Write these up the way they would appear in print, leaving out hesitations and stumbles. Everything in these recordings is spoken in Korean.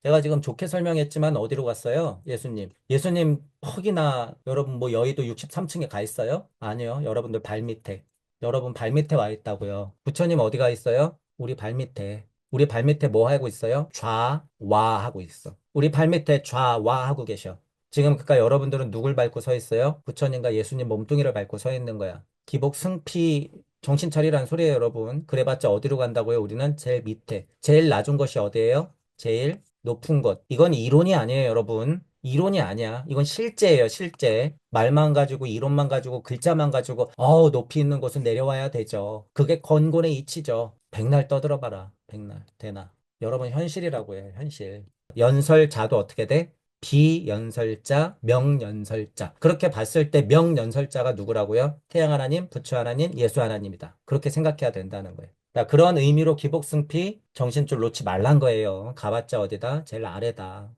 제가 지금 좋게 설명했지만 어디로 갔어요? 예수님. 예수님 퍽이나 여러분 뭐 여의도 63층에 가 있어요? 아니요. 여러분들 발 밑에. 여러분 발 밑에 와 있다고요. 부처님 어디 가 있어요? 우리 발 밑에. 우리 발 밑에 뭐 하고 있어요? 좌와 하고 있어. 우리 발 밑에 좌와 하고 계셔. 지금 그러니까 여러분들은 누굴 밟고 서 있어요? 부처님과 예수님 몸뚱이를 밟고 서 있는 거야. 기복 승피 정신 차리라는 소리예요, 여러분. 그래봤자 어디로 간다고요? 우리는 제일 밑에. 제일 낮은 것이 어디예요? 제일 높은 것. 이건 이론이 아니에요, 여러분. 이론이 아니야. 이건 실제예요, 실제. 말만 가지고, 이론만 가지고, 글자만 가지고, 높이 있는 곳은 내려와야 되죠. 그게 건곤의 이치죠. 백날 떠들어봐라. 백날. 되나. 여러분, 현실이라고 해요, 현실. 연설자도 어떻게 돼? 비연설자, 명연설자. 그렇게 봤을 때 명연설자가 누구라고요? 태양 하나님, 부처 하나님, 예수 하나님이다. 그렇게 생각해야 된다는 거예요. 자, 그런 의미로 기복승피 정신줄 놓지 말란 거예요. 가봤자 어디다? 제일 아래다.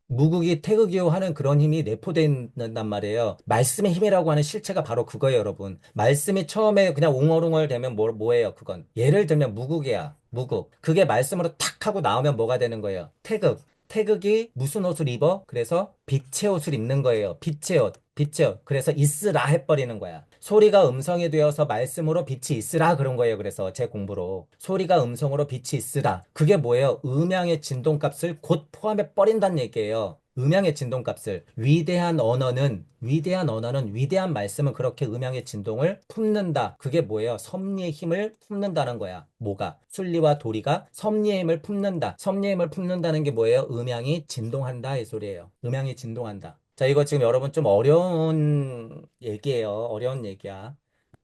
무극이 태극이요 하는 그런 힘이 내포된단 말이에요. 말씀의 힘이라고 하는 실체가 바로 그거예요, 여러분. 말씀이 처음에 그냥 웅얼웅얼 되면 뭐예요, 그건. 예를 들면 무극이야, 무극. 그게 말씀으로 탁 하고 나오면 뭐가 되는 거예요? 태극. 태극이 무슨 옷을 입어? 그래서 빛의 옷을 입는 거예요. 빛의 옷. 빛의 옷. 그래서 있으라 해버리는 거야. 소리가 음성이 되어서 말씀으로 빛이 있으라 그런 거예요. 그래서 제 공부로. 소리가 음성으로 빛이 있으라. 그게 뭐예요? 음양의 진동값을 곧 포함해 버린다는 얘기예요. 음양의 진동값을. 위대한 언어는, 위대한 말씀은 그렇게 음양의 진동을 품는다. 그게 뭐예요? 섭리의 힘을 품는다는 거야. 뭐가? 순리와 도리가 섭리의 힘을 품는다. 섭리의 힘을 품는다는 게 뭐예요? 음양이 진동한다. 이 소리예요. 음양이 진동한다. 자, 이거 지금 여러분 좀 어려운 얘기예요. 어려운 얘기야.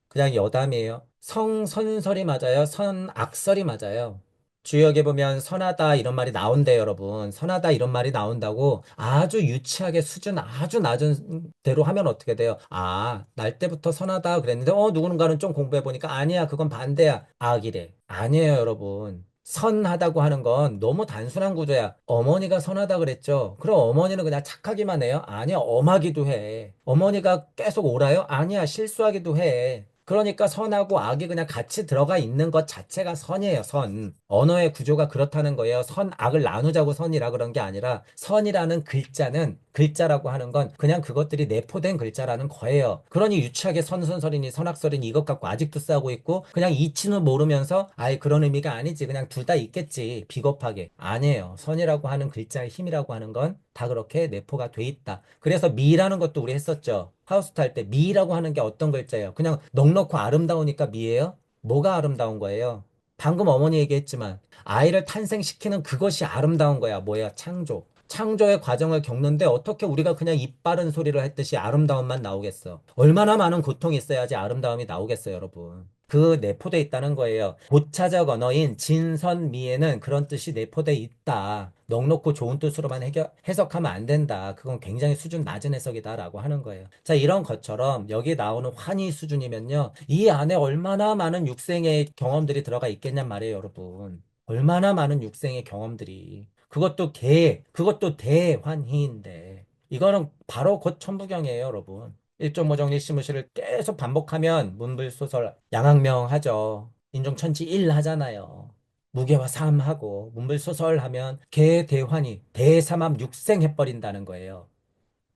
그냥 여담이에요. 성선설이 맞아요? 선악설이 맞아요? 주역에 보면 선하다 이런 말이 나온대요, 여러분. 선하다 이런 말이 나온다고 아주 유치하게 수준 아주 낮은 대로 하면 어떻게 돼요? 아, 날 때부터 선하다 그랬는데, 누군가는 좀 공부해보니까 아니야, 그건 반대야. 악이래. 아니에요, 여러분. 선하다고 하는 건 너무 단순한 구조야. 어머니가 선하다 그랬죠. 그럼 어머니는 그냥 착하기만 해요? 아니야, 엄하기도 해. 어머니가 계속 옳아요? 아니야, 실수하기도 해. 그러니까 선하고 악이 그냥 같이 들어가 있는 것 자체가 선이에요, 선. 언어의 구조가 그렇다는 거예요. 선, 악을 나누자고 선이라 그런 게 아니라 선이라는 글자는 글자라고 하는 건 그냥 그것들이 내포된 글자라는 거예요. 그러니 유치하게 선선설이니 선악설이니 이것 갖고 아직도 싸우고 있고 그냥 이치는 모르면서 아예 그런 의미가 아니지. 그냥 둘 다 있겠지. 비겁하게. 아니에요. 선이라고 하는 글자의 힘이라고 하는 건 다 그렇게 내포가 돼 있다. 그래서 미라는 것도 우리 했었죠. 하우스트 할 때 미라고 하는 게 어떤 글자예요? 그냥 넉넉고 아름다우니까 미예요? 뭐가 아름다운 거예요? 방금 어머니 얘기했지만 아이를 탄생시키는 그것이 아름다운 거야. 뭐야? 창조. 창조의 과정을 겪는데 어떻게 우리가 그냥 입 바른 소리를 했듯이 아름다움만 나오겠어? 얼마나 많은 고통이 있어야지 아름다움이 나오겠어요, 여러분. 그 내포돼 있다는 거예요. 고차적 언어인 진선미에는 그런 뜻이 내포돼 있다. 넉넉고 좋은 뜻으로만 해석하면 안 된다. 그건 굉장히 수준 낮은 해석이다라고 하는 거예요. 자, 이런 것처럼 여기 나오는 환희 수준이면요. 이 안에 얼마나 많은 육생의 경험들이 들어가 있겠냔 말이에요, 여러분. 얼마나 많은 육생의 경험들이. 그것도 대환희인데. 이거는 바로 곧 천부경이에요, 여러분. 1.5정리 시무시를 계속 반복하면 문불소설 양악명 하죠. 인종천지 일 하잖아요. 무게와 삶 하고 문불소설 하면 개대환희 대삼합 육생 해버린다는 거예요.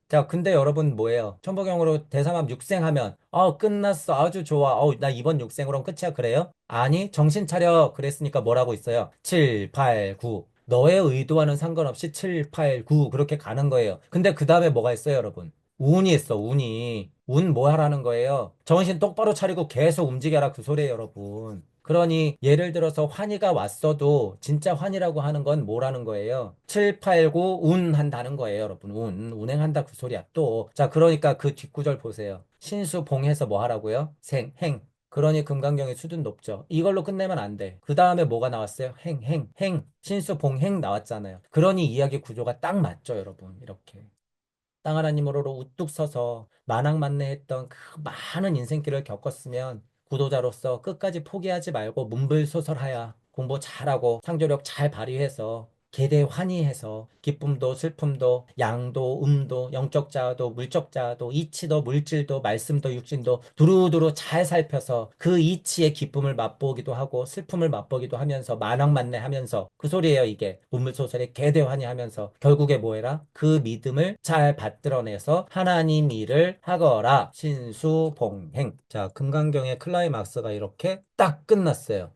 자, 근데 여러분 뭐예요? 천부경으로 대삼합 육생하면 끝났어. 아주 좋아. 나 이번 육생으로는 끝이야. 그래요? 아니, 정신 차려. 그랬으니까 뭐라고 있어요? 7, 8, 9. 너의 의도와는 상관없이 7, 8, 9 그렇게 가는 거예요. 근데 그 다음에 뭐가 있어요, 여러분? 운이 있어, 운이. 운 뭐 하라는 거예요? 정신 똑바로 차리고 계속 움직여라 그 소리예요, 여러분. 그러니 예를 들어서 환희가 왔어도 진짜 환희라고 하는 건 뭐라는 거예요? 7, 8, 9 운한다는 거예요, 여러분. 운행한다 그 소리야. 또, 자, 그러니까 그 뒷구절 보세요. 신수봉해서 뭐 하라고요? 행. 그러니 금강경의 수준 높죠. 이걸로 끝내면 안 돼. 그 다음에 뭐가 나왔어요? 행. 신수봉행 나왔잖아요. 그러니 이야기 구조가 딱 맞죠, 여러분. 이렇게. 땅하나님으로 우뚝 서서 만학만내했던 그 많은 인생길을 겪었으면 구도자로서 끝까지 포기하지 말고 문불소설하야 공부 잘하고 창조력 잘 발휘해서 계대환이해서 기쁨도 슬픔도 양도 음도 영적 자아도 물적 자아도 이치도 물질도 말씀도 육신도 두루두루 잘 살펴서 그 이치의 기쁨을 맛보기도 하고 슬픔을 맛보기도 하면서 만왕만내하면서 그 소리예요. 이게 문물소설의 계대환이 하면서 결국에 뭐해라? 그 믿음을 잘 받들어내서 하나님 일을 하거라. 신수봉행. 자, 금강경의 클라이막스가 이렇게 딱 끝났어요.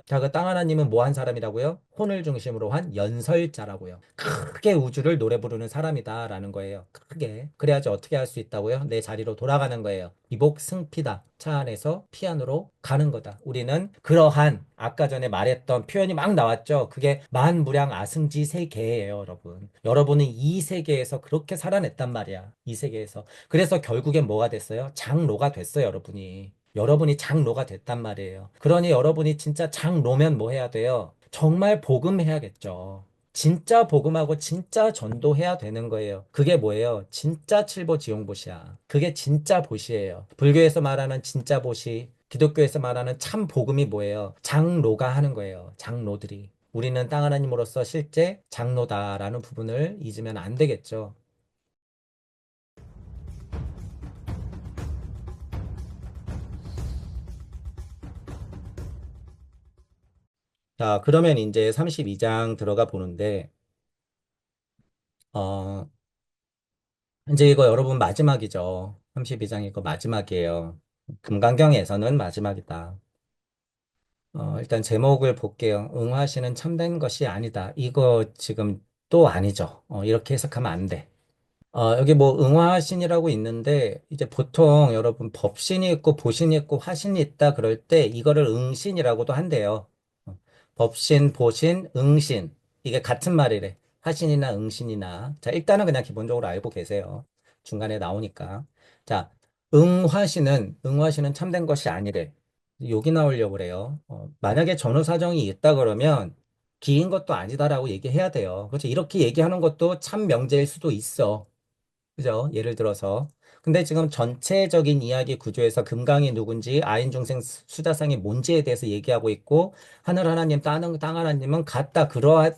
자, 그 땅 하나님은 뭐 한 사람이라고요? 혼을 중심으로 한 연설자라고요. 크게 우주를 노래 부르는 사람이다라는 거예요. 크게. 그래야지 어떻게 할 수 있다고요? 내 자리로 돌아가는 거예요. 이복 승피다. 차 안에서 피안으로 가는 거다. 우리는 그러한 아까 전에 말했던 표현이 막 나왔죠. 그게 만무량 아승지 세계예요, 여러분. 여러분은 이 세계에서 그렇게 살아냈단 말이야. 이 세계에서. 그래서 결국엔 뭐가 됐어요? 장로가 됐어요, 여러분이. 여러분이 장로가 됐단 말이에요. 그러니 여러분이 진짜 장로면 뭐 해야 돼요? 정말 복음해야겠죠. 진짜 복음하고 진짜 전도해야 되는 거예요. 그게 뭐예요? 진짜 칠보지용보시야. 그게 진짜 보시예요. 불교에서 말하는 진짜 보시, 기독교에서 말하는 참 복음이 뭐예요? 장로가 하는 거예요. 장로들이. 우리는 땅 하나님으로서 실제 장로다라는 부분을 잊으면 안 되겠죠. 자, 그러면 이제 32장 들어가 보는데, 어, 이제 이거 여러분 마지막이죠. 32장 이거 마지막이에요. 금강경에서는 마지막이다. 일단 제목을 볼게요. 응하시는 참된 것이 아니다. 이거 지금 또 아니죠. 이렇게 해석하면 안 돼. 여기 뭐 응화신이라고 있는데 이제 보통 여러분 법신이 있고 보신이 있고 화신이 있다 그럴 때 이거를 응신이라고도 한대요. 어, 법신, 보신, 응신 이게 같은 말이래. 화신이나 응신이나 자 일단은 그냥 기본적으로 알고 계세요. 중간에 나오니까 자 응화신은 참된 것이 아니래. 여기 나오려고 그래요. 만약에 전후 사정이 있다 그러면 기인 것도 아니다라고 얘기해야 돼요. 그렇죠? 이렇게 얘기하는 것도 참 명제일 수도 있어. 그죠? 예를 들어서. 근데 지금 전체적인 이야기 구조에서 금강이 누군지, 아인중생 수다상이 뭔지에 대해서 얘기하고 있고, 하늘 하나님, 땅 하나님은 같다,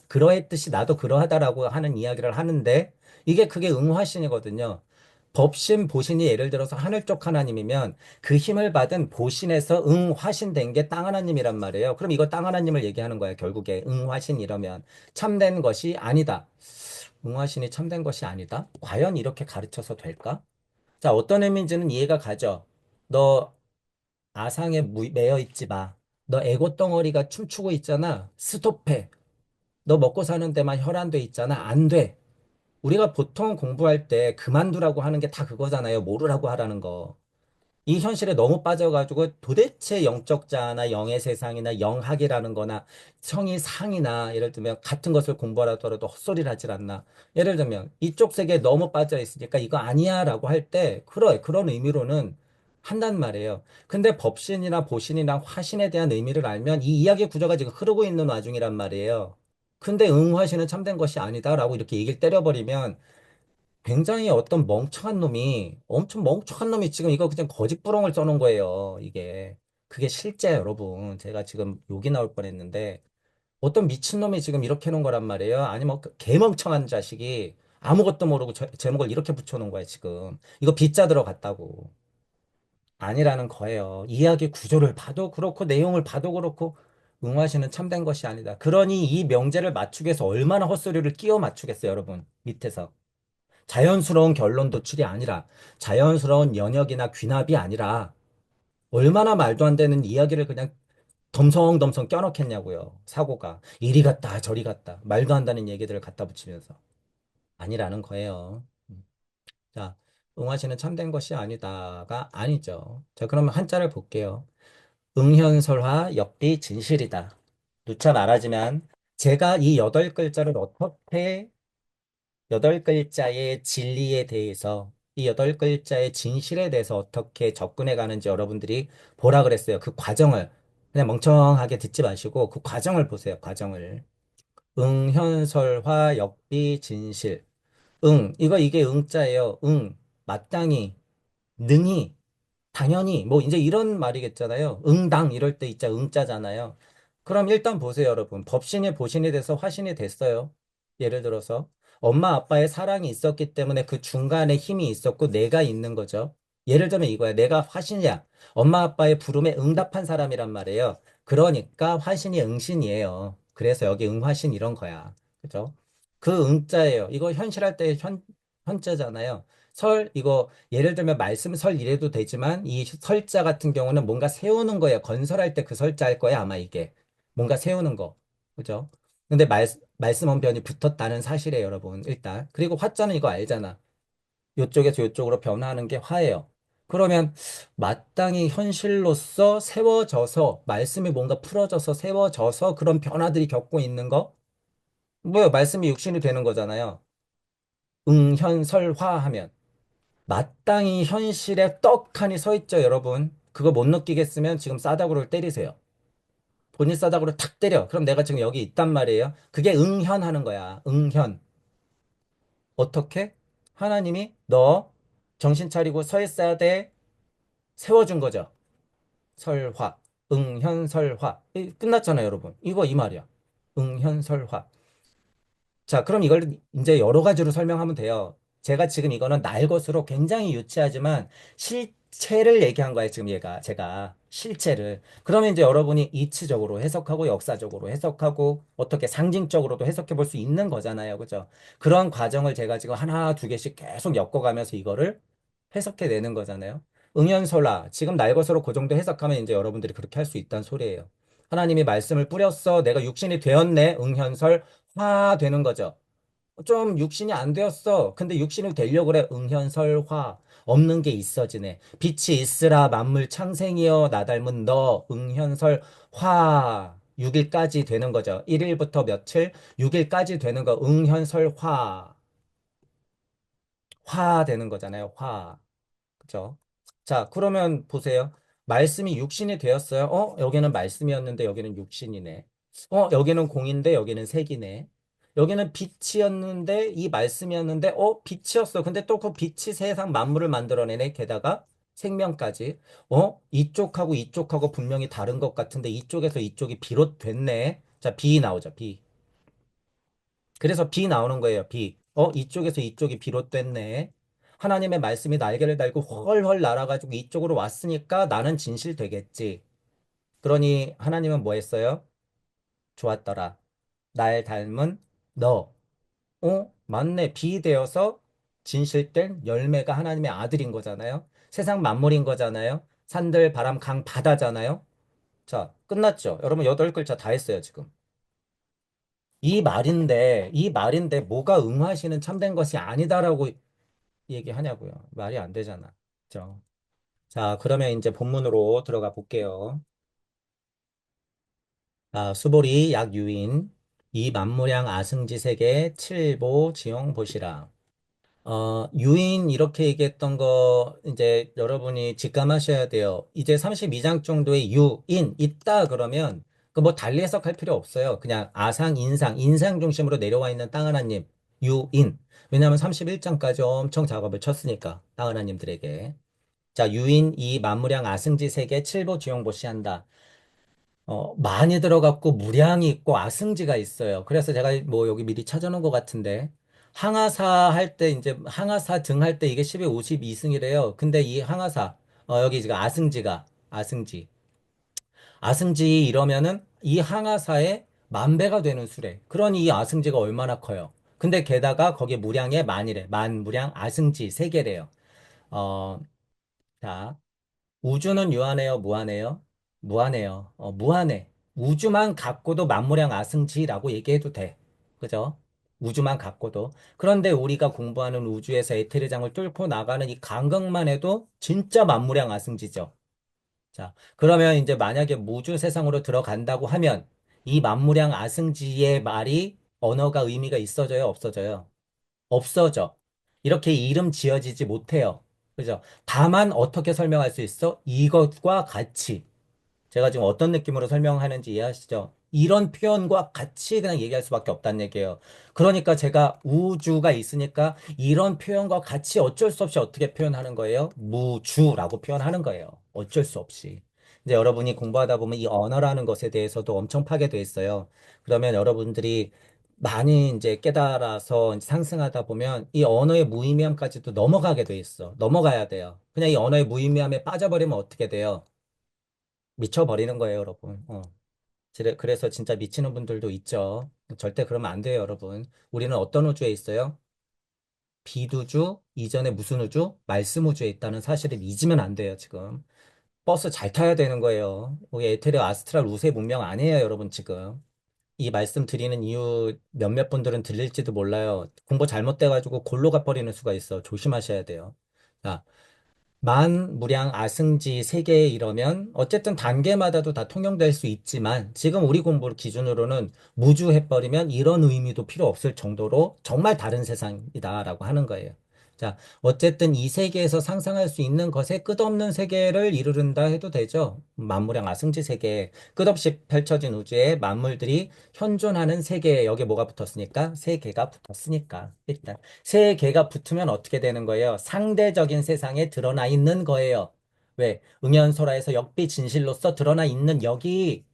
그러했듯이 나도 그러하다라고 하는 이야기를 하는데, 이게 그게 응화신이거든요. 법신, 보신이 예를 들어서 하늘 쪽 하나님이면 그 힘을 받은 보신에서 응화신 된 게 땅 하나님이란 말이에요. 그럼 이거 땅 하나님을 얘기하는 거예요. 결국에 응화신 이러면 참된 것이 아니다. 응화신이 참된 것이 아니다? 과연 이렇게 가르쳐서 될까? 자, 어떤 의미인지는 이해가 가죠. 너 아상에 매여 있지 마. 너 에고 덩어리가 춤추고 있잖아. 스톱해. 너 먹고 사는 데만 혈안돼 있잖아. 안 돼. 우리가 보통 공부할 때 그만두라고 하는 게 다 그거잖아요. 모르라고 하라는 거. 이 현실에 너무 빠져가지고 도대체 영적 자아나 영의 세상이나 영학이라는 거나 성이 상이나 예를 들면 같은 것을 공부하더라도 헛소리를 하질 않나. 예를 들면 이쪽 세계에 너무 빠져 있으니까 이거 아니야 라고 할 때 그래 그런 의미로는 한단 말이에요. 근데 법신이나 보신이나 화신에 대한 의미를 알면 이 이야기 구조가 지금 흐르고 있는 와중이란 말이에요. 근데 응화신은 참된 것이 아니다라고 이렇게 얘기를 때려버리면 굉장히 어떤 멍청한 놈이, 엄청 멍청한 놈이 지금 이거 그냥 거짓부렁을 써놓은 거예요, 이게. 그게 실제 여러분. 제가 지금 욕이 나올 뻔했는데, 어떤 미친놈이 지금 이렇게 해놓은 거란 말이에요. 아니면 그 개멍청한 자식이 아무것도 모르고 제목을 이렇게 붙여놓은 거야, 지금. 이거 빗자 들어갔다고. 아니라는 거예요. 이야기 구조를 봐도 그렇고, 내용을 봐도 그렇고, 응화시는 참된 것이 아니다. 그러니 이 명제를 맞추기 위해서 얼마나 헛소리를 끼워 맞추겠어요, 여러분. 밑에서. 자연스러운 결론 도출이 아니라 자연스러운 연역이나 귀납이 아니라 얼마나 말도 안 되는 이야기를 그냥 덤성덤성 껴넣겠냐고요. 사고가. 이리 갔다 저리 갔다. 말도 안 되는 얘기들을 갖다 붙이면서. 아니라는 거예요. 자, 응화시는 참된 것이 아니다가 아니죠. 자, 그러면 한자를 볼게요. 응현설화 역비 진실이다. 누차 말하지만 제가 이 8글자를 어떻게 8글자의 진리에 대해서 이 8글자의 진실에 대해서 어떻게 접근해 가는지 여러분들이 보라 그랬어요. 그 과정을 그냥 멍청하게 듣지 마시고 그 과정을 보세요. 과정을. 응현설화 역비 진실. 이게 응자예요. 마땅히 능히 당연히 뭐 이제 이런 말이겠잖아요. 응당 이럴 때 있자 응자잖아요. 그럼 일단 보세요, 여러분. 법신이 보신이 돼서 화신이 됐어요. 예를 들어서 엄마 아빠의 사랑이 있었기 때문에 그 중간에 힘이 있었고 내가 있는 거죠. 예를 들면 이거야. 내가 화신이야. 엄마 아빠의 부름에 응답한 사람이란 말이에요. 그러니까 화신이 응신이에요. 그래서 여기 응화신 이런 거야. 그죠? 그 응자예요. 이거 현실할 때 현자잖아요. 이거 예를 들면 말씀 설 이래도 되지만 이 설자 같은 경우는 뭔가 세우는 거예요. 건설할 때 그 설자 할 거야, 아마 이게. 뭔가 세우는 거. 그죠? 근데 말씀 언변이 붙었다는 사실이에요, 여러분. 일단. 그리고 화자는 이거 알잖아. 요쪽에서 요쪽으로 변화하는 게 화예요. 그러면 마땅히 현실로서 세워져서 말씀이 뭔가 풀어져서 세워져서 그런 변화들이 겪고 있는 거? 뭐요? 말씀이 육신이 되는 거잖아요. 응현설화 하면. 마땅히 현실에 떡하니 서 있죠, 여러분. 그거 못 느끼겠으면 지금 싸다구를 때리세요. 본인 싸다구를 탁 때려. 그럼 내가 지금 여기 있단 말이에요. 그게 응현하는 거야. 응현. 어떻게? 하나님이 너 정신 차리고 서 있어야 돼. 세워준 거죠. 설화. 응현설화. 끝났잖아요, 여러분. 이거 이 말이야. 응현설화. 자, 그럼 이걸 이제 여러 가지로 설명하면 돼요. 제가 지금 이거는 날 것으로 굉장히 유치하지만 실체를 얘기한 거예요, 지금 제가. 실체를. 그러면 이제 여러분이 이치적으로 해석하고 역사적으로 해석하고 어떻게 상징적으로도 해석해 볼 수 있는 거잖아요. 그죠? 그런 과정을 제가 지금 하나, 두 개씩 계속 엮어가면서 이거를 해석해 내는 거잖아요. 응연설화. 지금 날 것으로 그 정도 해석하면 이제 여러분들이 그렇게 할 수 있다는 소리예요. 하나님이 말씀을 뿌렸어. 내가 육신이 되었네. 응현설. 화 되는 거죠. 좀 육신이 안 되었어. 근데 육신이 되려고 그래. 응현설화. 없는 게 있어지네. 빛이 있으라 만물 창생이여 나 닮은 너. 응현설화. 6일까지 되는 거죠. 1일부터 며칠? 6일까지 되는 거. 응현설화. 화 되는 거잖아요. 화. 그죠? 자, 그러면 보세요. 말씀이 육신이 되었어요. 여기는 말씀이었는데 여기는 육신이네. 여기는 공인데 여기는 색이네. 여기는 빛이었는데 이 말씀이었는데 빛이었어. 근데 또 그 빛이 세상 만물을 만들어내네. 게다가 생명까지. 이쪽하고 이쪽하고 분명히 다른 것 같은데 이쪽에서 이쪽이 비롯됐네. 자, 비 나오죠. 비. 그래서 비 나오는 거예요. 비. 이쪽에서 이쪽이 비롯됐네. 하나님의 말씀이 날개를 달고 훨훨 날아가지고 이쪽으로 왔으니까 나는 진실되겠지. 그러니 하나님은 뭐 했어요? 좋았더라. 날 닮은 너. 맞네. 비 되어서 진실된 열매가 하나님의 아들인 거잖아요. 세상 만물인 거잖아요. 산들, 바람, 강, 바다잖아요. 자, 끝났죠. 여러분 8글자 다 했어요, 지금. 이 말인데 뭐가 응하시는 참된 것이 아니다라고 얘기하냐고요. 말이 안 되잖아. 그죠? 자, 그러면 이제 본문으로 들어가 볼게요. 수보리 약유인 이 만무량 아승지세계 칠보 지형 보시라. 유인 이렇게 얘기했던 거 이제 여러분이 직감하셔야 돼요. 이제 32장 정도의 유인 있다 그러면 그 뭐 달리 해석할 필요 없어요. 그냥 아상, 인상 중심으로 내려와 있는 땅 하나님, 유인. 왜냐하면 31장까지 엄청 작업을 쳤으니까 땅 하나님들에게. 자, 유인 이 만무량 아승지 세계 칠보 지용보시 한다. 많이 들어갔고 무량이 있고 아승지가 있어요. 그래서 제가 뭐 여기 미리 찾아놓은 것 같은데 항아사 할 때 이제 항아사 등 할 때 이게 10에 52승이래요. 근데 이 항아사 여기 지금 아승지 이러면은 이 항아사의 만 배가 되는 수래. 그러니 이 아승지가 얼마나 커요. 근데 게다가 거기에 무량의 만이래. 만무량 아승지 세 개래요. 어, 자. 우주는 유한해요, 무한해요? 무한해요. 무한해. 우주만 갖고도 만무량 아승지라고 얘기해도 돼. 그죠? 우주만 갖고도. 그런데 우리가 공부하는 우주에서 에테르장을 뚫고 나가는 이 간격만 해도 진짜 만무량 아승지죠. 자, 그러면 이제 만약에 무주 세상으로 들어간다고 하면 이 만무량 아승지의 말이 언어가 의미가 있어져요, 없어져요? 없어져. 이렇게 이름 지어지지 못해요. 그죠? 다만 어떻게 설명할 수 있어? 이것과 같이. 제가 지금 어떤 느낌으로 설명하는지 이해하시죠? 이런 표현과 같이 그냥 얘기할 수밖에 없다는 얘기예요. 그러니까 제가 우주가 있으니까 이런 표현과 같이 어쩔 수 없이 어떻게 표현하는 거예요? 무주라고 표현하는 거예요. 어쩔 수 없이. 이제 여러분이 공부하다 보면 이 언어라는 것에 대해서도 엄청 파괴돼 있어요. 그러면 여러분들이 많이 이제 깨달아서 이제 상승하다 보면 이 언어의 무의미함까지도 넘어가게 돼 있어. 넘어가야 돼요. 그냥 이 언어의 무의미함에 빠져버리면 어떻게 돼요? 미쳐버리는 거예요, 여러분. 그래서 진짜 미치는 분들도 있죠. 절대 그러면 안 돼요, 여러분. 우리는 어떤 우주에 있어요? 비두주, 이전에 무슨 우주? 말씀 우주에 있다는 사실을 잊으면 안 돼요, 지금. 버스 잘 타야 되는 거예요. 우리 에테르 아스트랄 우세 문명 아니에요, 여러분, 지금. 이 말씀 드리는 이유 몇몇 분들은 들릴지도 몰라요. 공부 잘못돼가지고 골로 가버리는 수가 있어. 조심하셔야 돼요. 자, 만무량 아승지 세계 이러면 어쨌든 단계마다도 다 통용될 수 있지만 지금 우리 공부를 기준으로는 무주해버리면 이런 의미도 필요 없을 정도로 정말 다른 세상이다라고 하는 거예요. 자, 어쨌든 이 세계에서 상상할 수 있는 것에 끝없는 세계를 이루른다 해도 되죠. 만무량 아승지 세계, 끝없이 펼쳐진 우주에 만물들이 현존하는 세계에 여기 뭐가 붙었으니까? 세계가 붙었으니까 일단. 세 개가 붙으면 어떻게 되는 거예요? 상대적인 세상에 드러나 있는 거예요. 왜? 응연설화에서 역비 진실로서 드러나 있는 여기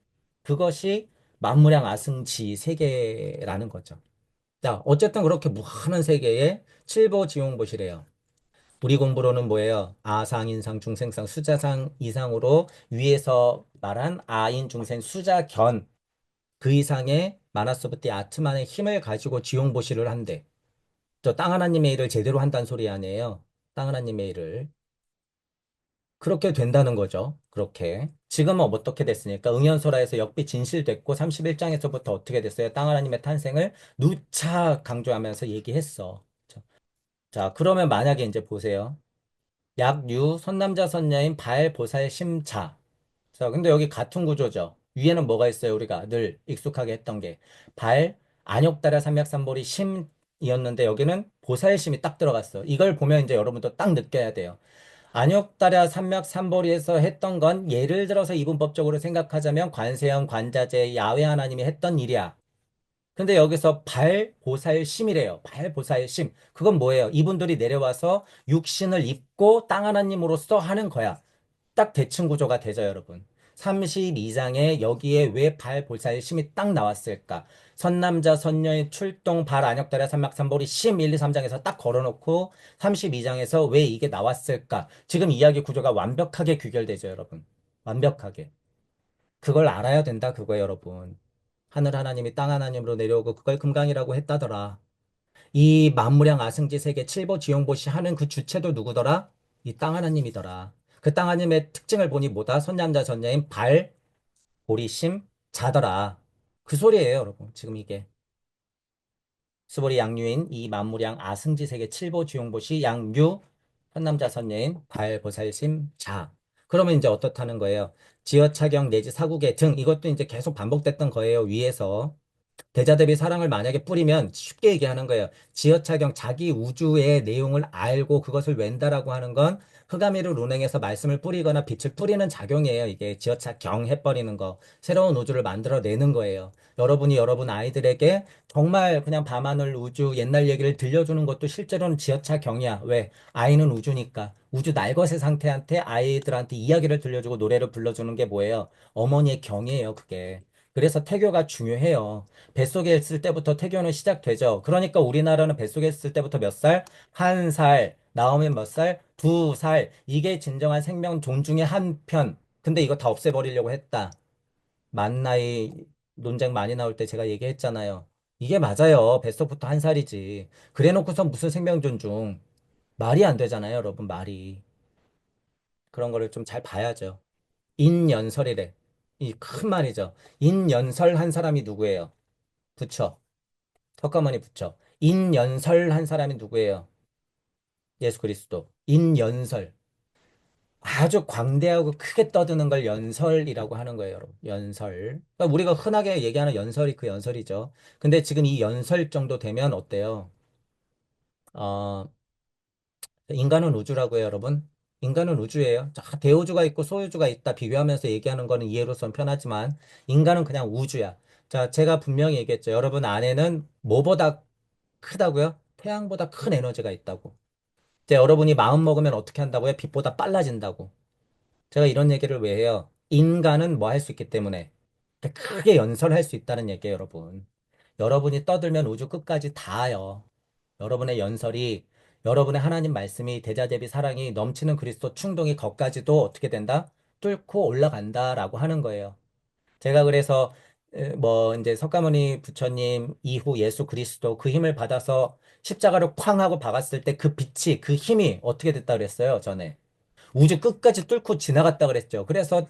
그것이 만무량 아승지 세계라는 거죠. 자, 어쨌든 그렇게 무한한 세계에 칠보지용보시래요. 우리 공부로는 뭐예요? 아상, 인상, 중생상, 수자상 이상으로 위에서 말한 아인, 중생, 수자견 그 이상의 마나소부티 아트만의 힘을 가지고 지용보시를 한대. 저 땅 하나님의 일을 제대로 한다는 소리 아니에요. 땅 하나님의 일을. 그렇게 된다는 거죠. 그렇게. 지금은 어떻게 됐습니까? 응연설화에서 역비 진실됐고 31장에서부터 어떻게 됐어요? 땅 하나님의 탄생을 누차 강조하면서 얘기했어. 자, 그러면 만약에 이제 보세요. 약류, 선남자, 선녀인 발, 보살, 심자. 자, 근데 여기 같은 구조죠. 위에는 뭐가 있어요? 우리가 늘 익숙하게 했던 게. 발, 안욕달아 삼맥삼보리 심이었는데 여기는 보살심이 딱 들어갔어. 이걸 보면 이제 여러분도 딱 느껴야 돼요. 안욕달아 삼맥삼보리에서 했던 건 예를 들어서 이분법적으로 생각하자면 관세음, 관자재, 야훼 하나님이 했던 일이야. 근데 여기서 발보살심이래요. 발보살심. 그건 뭐예요? 이분들이 내려와서 육신을 입고 땅 하나님으로서 하는 거야. 딱 대칭 구조가 되죠, 여러분. 32장에 여기에 왜 발보살심이 딱 나왔을까? 선남자, 선녀의 출동, 발, 안역달아, 삼막삼보리, 심 1, 2, 3장에서 딱 걸어놓고 32장에서 왜 이게 나왔을까? 지금 이야기 구조가 완벽하게 귀결되죠, 여러분. 완벽하게. 그걸 알아야 된다, 그거예요, 여러분. 하늘 하나님이 땅 하나님으로 내려오고 그걸 금강이라고 했다더라. 이 만무량 아승지 세계 칠보 지용보시 하는 그 주체도 누구더라? 이 땅 하나님이더라. 그 땅 하나님의 특징을 보니 뭐다? 선남자 전녀인 발, 보리심, 자더라. 그 소리예요, 여러분. 지금 이게. 수보리 양류인 이 만무량 아승지 세계 칠보 지용보시 양류, 선남자 선녀인 발, 보살심, 자. 그러면 이제 어떻다는 거예요? 지어차경 내지 사국의 등 이것도 이제 계속 반복됐던 거예요, 위에서. 대자 대비 사랑을 만약에 뿌리면 쉽게 얘기하는 거예요. 지어차경 자기 우주의 내용을 알고 그것을 웬다라고 하는 건 흑아미르 룬행에서 말씀을 뿌리거나 빛을 뿌리는 작용이에요. 이게 지어차경 해버리는 거. 새로운 우주를 만들어내는 거예요. 여러분이 여러분 아이들에게 정말 그냥 밤하늘 우주 옛날 얘기를 들려주는 것도 실제로는 지어차경이야. 왜? 아이는 우주니까. 우주 날것의 상태한테 아이들한테 이야기를 들려주고 노래를 불러주는 게 뭐예요? 어머니의 경이에요, 그게. 그래서 태교가 중요해요. 뱃속에 있을 때부터 태교는 시작되죠. 그러니까 우리나라는 뱃속에 있을 때부터 몇 살? 한 살. 나오면 몇 살? 두 살. 이게 진정한 생명 존중의 한 편. 근데 이거 다 없애버리려고 했다. 만 나이 논쟁 많이 나올 때 제가 얘기했잖아요. 이게 맞아요. 뱃속부터 한 살이지. 그래 놓고서 무슨 생명 존중. 말이 안 되잖아요, 여러분. 말이. 그런 거를 좀 잘 봐야죠. 인연설이래. 이 큰 말이죠. 인연설한 사람이 누구예요? 부처. 석가모니 부처. 인연설한 사람이 누구예요? 예수 그리스도. 인연설. 아주 광대하고 크게 떠드는 걸 연설이라고 하는 거예요, 여러분. 연설. 그러니까 우리가 흔하게 얘기하는 연설이 그 연설이죠. 근데 지금 이 연설 정도 되면 어때요? 어, 인간은 우주라고 해요, 여러분. 인간은 우주예요. 자, 대우주가 있고 소유주가 있다 비교하면서 얘기하는 거는 이해로선 편하지만 인간은 그냥 우주야. 자, 제가 분명히 얘기했죠. 여러분 안에는 뭐보다 크다고요? 태양보다 큰 에너지가 있다고. 이제 여러분이 마음 먹으면 어떻게 한다고요? 빛보다 빨라진다고. 제가 이런 얘기를 왜 해요? 인간은 뭐 할 수 있기 때문에 크게 연설할 수 있다는 얘기예요, 여러분. 여러분이 떠들면 우주 끝까지 닿아요. 여러분의 연설이, 여러분의 하나님 말씀이, 대자대비 사랑이 넘치는 그리스도 충동이 거기까지도 어떻게 된다? 뚫고 올라간다라고 하는 거예요. 제가 그래서 뭐 이제 석가모니 부처님 이후 예수 그리스도 그 힘을 받아서 십자가를 쾅 하고 박았을 때 그 빛이, 그 힘이 어떻게 됐다 그랬어요, 전에. 우주 끝까지 뚫고 지나갔다 그랬죠. 그래서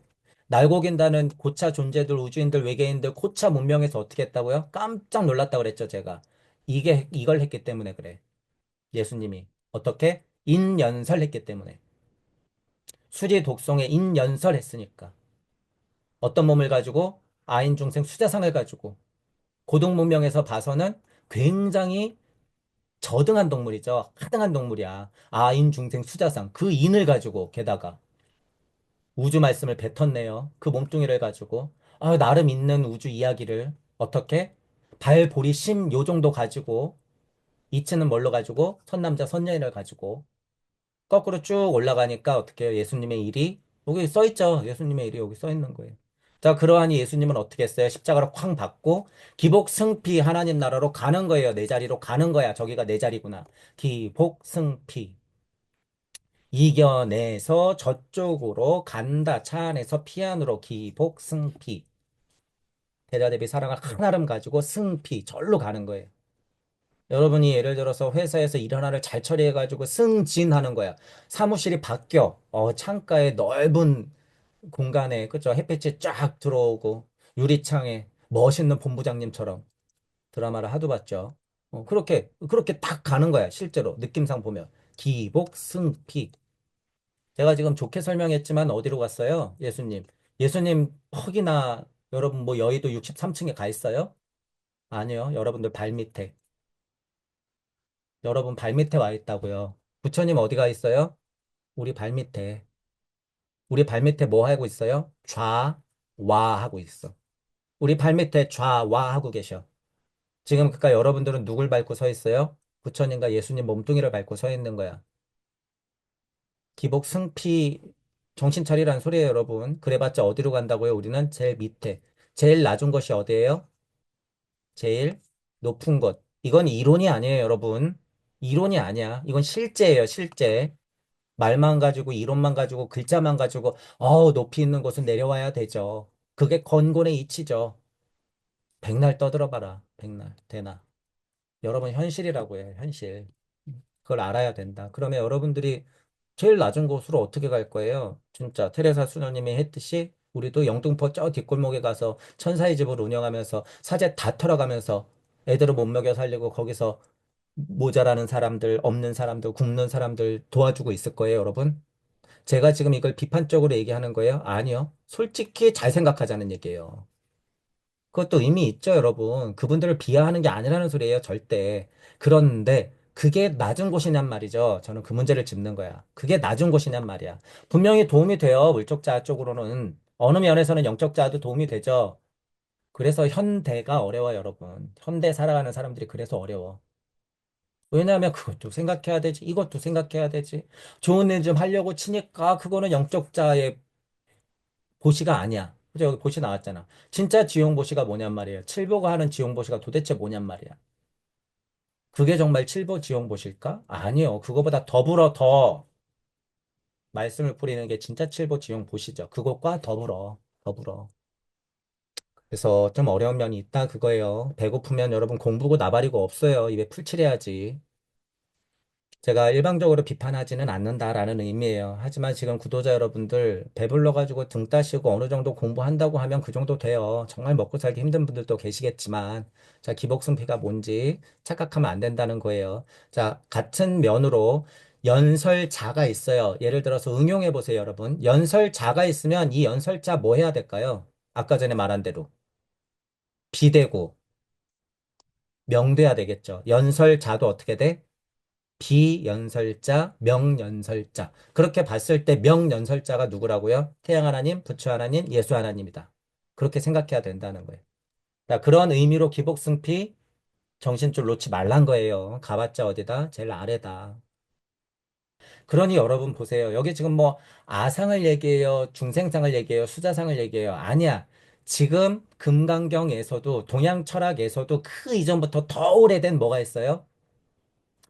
날고긴다는 고차 존재들, 우주인들, 외계인들, 고차 문명에서 어떻게 했다고요? 깜짝 놀랐다 그랬죠, 제가. 이걸 했기 때문에 그래. 예수님이. 어떻게? 인연설했기 때문에. 수리 독송에 인연설했으니까. 어떤 몸을 가지고? 아인 중생 수자상을 가지고. 고등 문명에서 봐서는 굉장히 저등한 동물이죠. 하등한 동물이야. 아인 중생 수자상. 그 인을 가지고 게다가 우주 말씀을 뱉었네요. 그 몸뚱이를 가지고. 아, 나름 있는 우주 이야기를 어떻게? 발보리 심 요 정도 가지고 이치는 뭘로 가지고? 선남자 선여인을 가지고 거꾸로 쭉 올라가니까 어떻게 해요? 예수님의 일이 여기 써 있죠. 예수님의 일이 여기 써 있는 거예요. 자, 그러하니 예수님은 어떻게 했어요? 십자가로 쾅 받고 기복 승피 하나님 나라로 가는 거예요. 내 자리로 가는 거야. 저기가 내 자리구나. 기복 승피. 이겨내서 저쪽으로 간다. 차 안에서 피 안으로 기복 승피. 대자 대비 사랑을 하나름 가지고 승피. 절로 가는 거예요. 여러분이 예를 들어서 회사에서 일 하나를 잘 처리해가지고 승진하는 거야. 사무실이 바뀌어. 창가에 넓은 공간에, 그죠? 햇빛이 쫙 들어오고, 유리창에 멋있는 본부장님처럼 드라마를 하도 봤죠. 그렇게 딱 가는 거야. 실제로. 느낌상 보면. 기복, 승피. 제가 지금 좋게 설명했지만 어디로 갔어요? 예수님. 예수님, 퍽이나 여러분 뭐 여의도 63층에 가 있어요? 아니요. 여러분들 발밑에. 여러분 발밑에 와 있다고요. 부처님 어디 가 있어요? 우리 발밑에. 우리 발밑에 뭐 하고 있어요? 좌와 하고 있어. 우리 발밑에 좌와 하고 계셔. 지금 그러니까 여러분들은 누굴 밟고 서 있어요? 부처님과 예수님 몸뚱이를 밟고 서 있는 거야. 기복 승피 정신 차리라는 소리예요, 여러분. 그래봤자 어디로 간다고요? 우리는 제일 밑에. 제일 낮은 것이 어디예요? 제일 높은 것. 이건 이론이 아니에요, 여러분. 이론이 아니야. 이건 실제예요, 실제. 말만 가지고, 이론만 가지고, 글자만 가지고, 높이 있는 곳은 내려와야 되죠. 그게 건곤의 이치죠. 백날 떠들어봐라. 백날. 되나. 여러분 현실이라고 해요, 현실. 그걸 알아야 된다. 그러면 여러분들이 제일 낮은 곳으로 어떻게 갈 거예요? 진짜 테레사 수녀님이 했듯이 우리도 영등포 저 뒷골목에 가서 천사의 집을 운영하면서 사제 다 털어가면서 애들을 못 먹여 살리고 거기서 모자라는 사람들, 없는 사람들, 굶는 사람들 도와주고 있을 거예요, 여러분. 제가 지금 이걸 비판적으로 얘기하는 거예요? 아니요. 솔직히 잘 생각하자는 얘기예요. 그것도 의미 있죠, 여러분. 그분들을 비하하는 게 아니라는 소리예요, 절대. 그런데 그게 낮은 곳이냔 말이죠. 저는 그 문제를 짚는 거야. 그게 낮은 곳이냔 말이야. 분명히 도움이 돼요, 물적자 쪽으로는. 어느 면에서는 영적자도 도움이 되죠. 그래서 현대가 어려워, 여러분. 현대 살아가는 사람들이 그래서 어려워. 왜냐하면 그것도 생각해야 되지, 이것도 생각해야 되지. 좋은 일 좀 하려고 치니까 그거는 영적자의 보시가 아니야. 그죠? 여기 보시 나왔잖아. 진짜 지용보시가 뭐냔 말이에요. 칠보가 하는 지용보시가 도대체 뭐냔 말이야. 그게 정말 칠보 지용보실까? 아니요. 그거보다 더불어 더 말씀을 뿌리는 게 진짜 칠보 지용보시죠. 그것과 더불어. 그래서 좀 어려운 면이 있다 그거예요. 배고프면 여러분 공부고 나발이고 없어요. 입에 풀칠해야지. 제가 일방적으로 비판하지는 않는다라는 의미예요. 하지만 지금 구독자 여러분들 배불러가지고 등 따시고 어느 정도 공부한다고 하면 그 정도 돼요. 정말 먹고 살기 힘든 분들도 계시겠지만, 자, 기복승피가 뭔지 착각하면 안 된다는 거예요. 자, 같은 면으로 연설자가 있어요. 예를 들어서 응용해 보세요, 여러분. 연설자가 있으면 이 연설자 뭐 해야 될까요? 아까 전에 말한 대로 비대고 명돼야 되겠죠. 연설자도 어떻게 돼? 비연설자, 명연설자. 그렇게 봤을 때 명연설자가 누구라고요? 태양 하나님, 부처 하나님, 예수 하나님이다. 그렇게 생각해야 된다는 거예요. 자, 그런 의미로 기복승피 정신줄 놓지 말란 거예요. 가봤자 어디다? 제일 아래다. 그러니 여러분 보세요. 여기 지금 뭐 아상을 얘기해요, 중생상을 얘기해요, 수자상을 얘기해요. 아니야. 지금 금강경에서도 동양 철학에서도 그 이전부터 더 오래된 뭐가 있어요?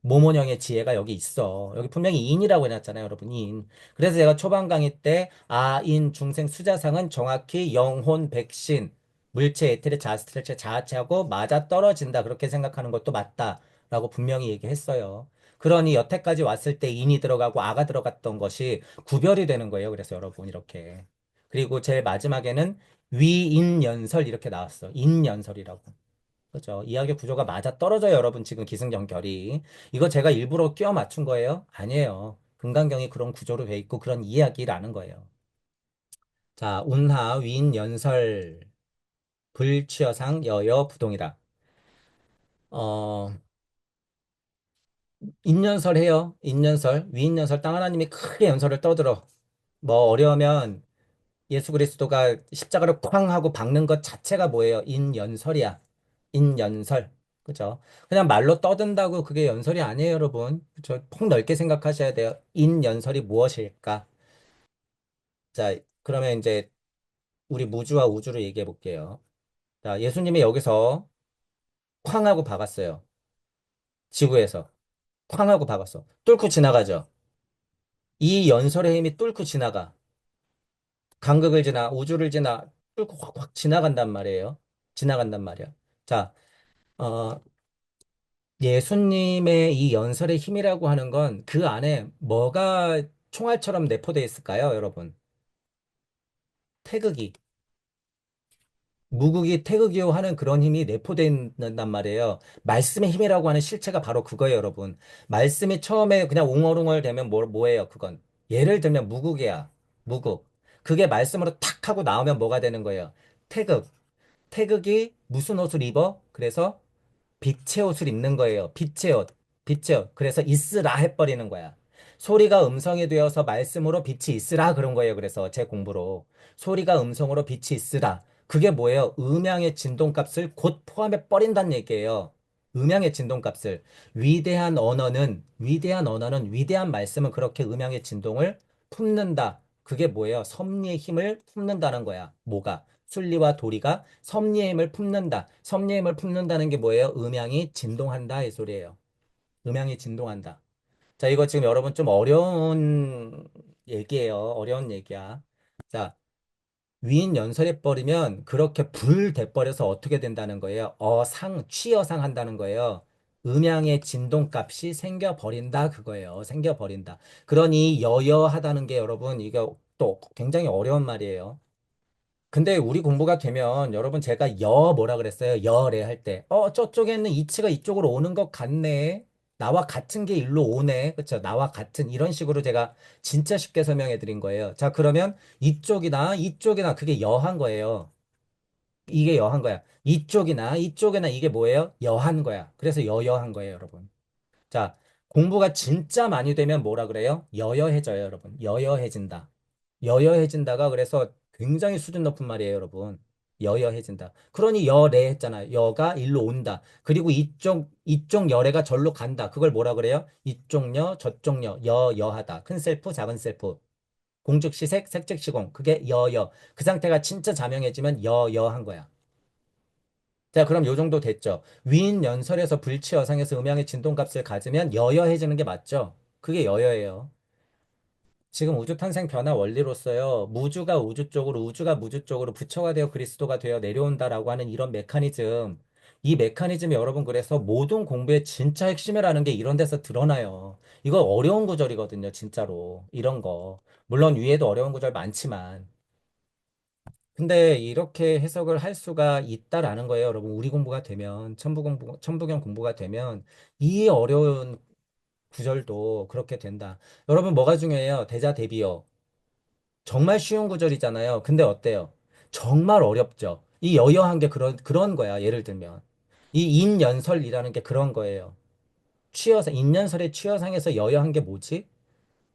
모모형의 지혜가 여기 있어. 여기 분명히 인이라고 해놨잖아요, 여러분. 인. 그래서 제가 초반 강의 때 아인 중생 수자상은 정확히 영혼 백신 물체 에테르 자스트레체 자아체하고 맞아 떨어진다. 그렇게 생각하는 것도 맞다라고 분명히 얘기했어요. 그러니 여태까지 왔을 때 인이 들어가고 아가 들어갔던 것이 구별이 되는 거예요. 그래서 여러분 이렇게. 그리고 제일 마지막에는 위인연설 이렇게 나왔어. 인연설이라고. 그죠? 이야기 구조가 맞아 떨어져요, 여러분. 지금 기승전결이. 이거 제가 일부러 끼워 맞춘 거예요? 아니에요. 금강경이 그런 구조로 돼 있고 그런 이야기라는 거예요. 자, 운하, 위인, 연설, 불취여상, 여여, 부동이다. 어, 인연설 해요. 인연설. 위인연설. 땅 하나님이 크게 연설을 떠들어. 뭐 어려우면 예수 그리스도가 십자가를 쾅 하고 박는 것 자체가 뭐예요? 인연설이야. 인연설. 그죠? 그냥 말로 떠든다고 그게 연설이 아니에요, 여러분. 그죠? 폭넓게 생각하셔야 돼요. 인연설이 무엇일까? 자, 그러면 이제 우리 무주와 우주를 얘기해 볼게요. 자, 예수님이 여기서 쾅 하고 박았어요. 지구에서. 쾅 하고 박았어. 뚫고 지나가죠. 이 연설의 힘이 뚫고 지나가. 간극을 지나, 우주를 지나, 뚫고 확 지나간단 말이에요. 지나간단 말이야. 자, 어, 예수님의 이 연설의 힘이라고 하는 건 그 안에 뭐가 총알처럼 내포되어 있을까요, 여러분? 태극이. 무극이 태극이요 하는 그런 힘이 내포되어 있단 말이에요. 말씀의 힘이라고 하는 실체가 바로 그거예요, 여러분. 말씀이 처음에 그냥 웅얼웅얼 되면 뭐예요, 그건? 예를 들면 무극이야. 무극. 그게 말씀으로 탁 하고 나오면 뭐가 되는 거예요? 태극. 태극이 무슨 옷을 입어? 그래서 빛의 옷을 입는 거예요. 빛의 옷. 빛의 옷. 그래서 있으라 해버리는 거야. 소리가 음성이 되어서 말씀으로 빛이 있으라 그런 거예요. 그래서 제 공부로. 소리가 음성으로 빛이 있으라. 그게 뭐예요? 음양의 진동값을 곧 포함해 버린다는 얘기예요. 음양의 진동값을. 위대한 언어는, 위대한 말씀은 그렇게 음양의 진동을 품는다. 그게 뭐예요? 섭리의 힘을 품는다는 거야. 뭐가? 순리와 도리가 섭리의 힘을 품는다. 섭리의 힘을 품는다는 게 뭐예요? 음양이 진동한다. 이 소리예요. 음양이 진동한다. 자, 이거 지금 여러분 좀 어려운 얘기예요. 어려운 얘기야. 자, 위인 연설해 버리면 그렇게 불 돼버려서 어떻게 된다는 거예요? 취어상 한다는 거예요. 음양의 진동값이 생겨버린다. 그거예요. 생겨버린다. 그러니 여여하다는 게 여러분, 이거 또 굉장히 어려운 말이에요. 근데 우리 공부가 되면 여러분 제가 뭐라 그랬어요? 여래 할 때. 저쪽에 있는 이치가 이쪽으로 오는 것 같네. 나와 같은 게 일로 오네. 그쵸? 나와 같은 이런 식으로 제가 진짜 쉽게 설명해 드린 거예요. 자, 그러면 이쪽이나 그게 여한 거예요. 이게 여한 거야. 이쪽이나 이게 뭐예요? 여한 거야. 그래서 여여한 거예요, 여러분. 자, 공부가 진짜 많이 되면 뭐라 그래요? 여여해져요, 여러분. 여여해진다. 여여해진다가 그래서 굉장히 수준 높은 말이에요, 여러분. 여여해진다. 그러니 여래 했잖아요. 여가 일로 온다. 그리고 이쪽 여래가 절로 간다. 그걸 뭐라 그래요? 이쪽 저쪽 여하다. 큰 셀프, 작은 셀프. 공즉시색, 색즉시공. 그게 여여. 그 상태가 진짜 자명해지면 여여한 거야. 자, 그럼 요 정도 됐죠. 위인 연설에서 불치 여상에서 음양의 진동값을 가지면 여여해지는 게 맞죠? 그게 여여예요. 지금 우주 탄생 변화 원리로서요. 무주가 우주 쪽으로, 우주가 무주 쪽으로 부처가 되어 그리스도가 되어 내려온다라고 하는 이런 메커니즘. 이 메커니즘이 여러분 그래서 모든 공부의 진짜 핵심이라는 게 이런 데서 드러나요. 이거 어려운 구절이거든요, 진짜로. 이런 거. 물론 위에도 어려운 구절 많지만. 근데 이렇게 해석을 할 수가 있다라는 거예요, 여러분. 우리 공부가 되면, 천부경 공부가 되면, 이 어려운 구절도 그렇게 된다. 여러분, 뭐가 중요해요? 대자 대비어. 정말 쉬운 구절이잖아요. 근데 어때요? 정말 어렵죠. 이 여여한 게 그런 거야, 예를 들면. 이 인연설이라는 게 그런 거예요. 인연설의 취여상에서 여여한 게 뭐지?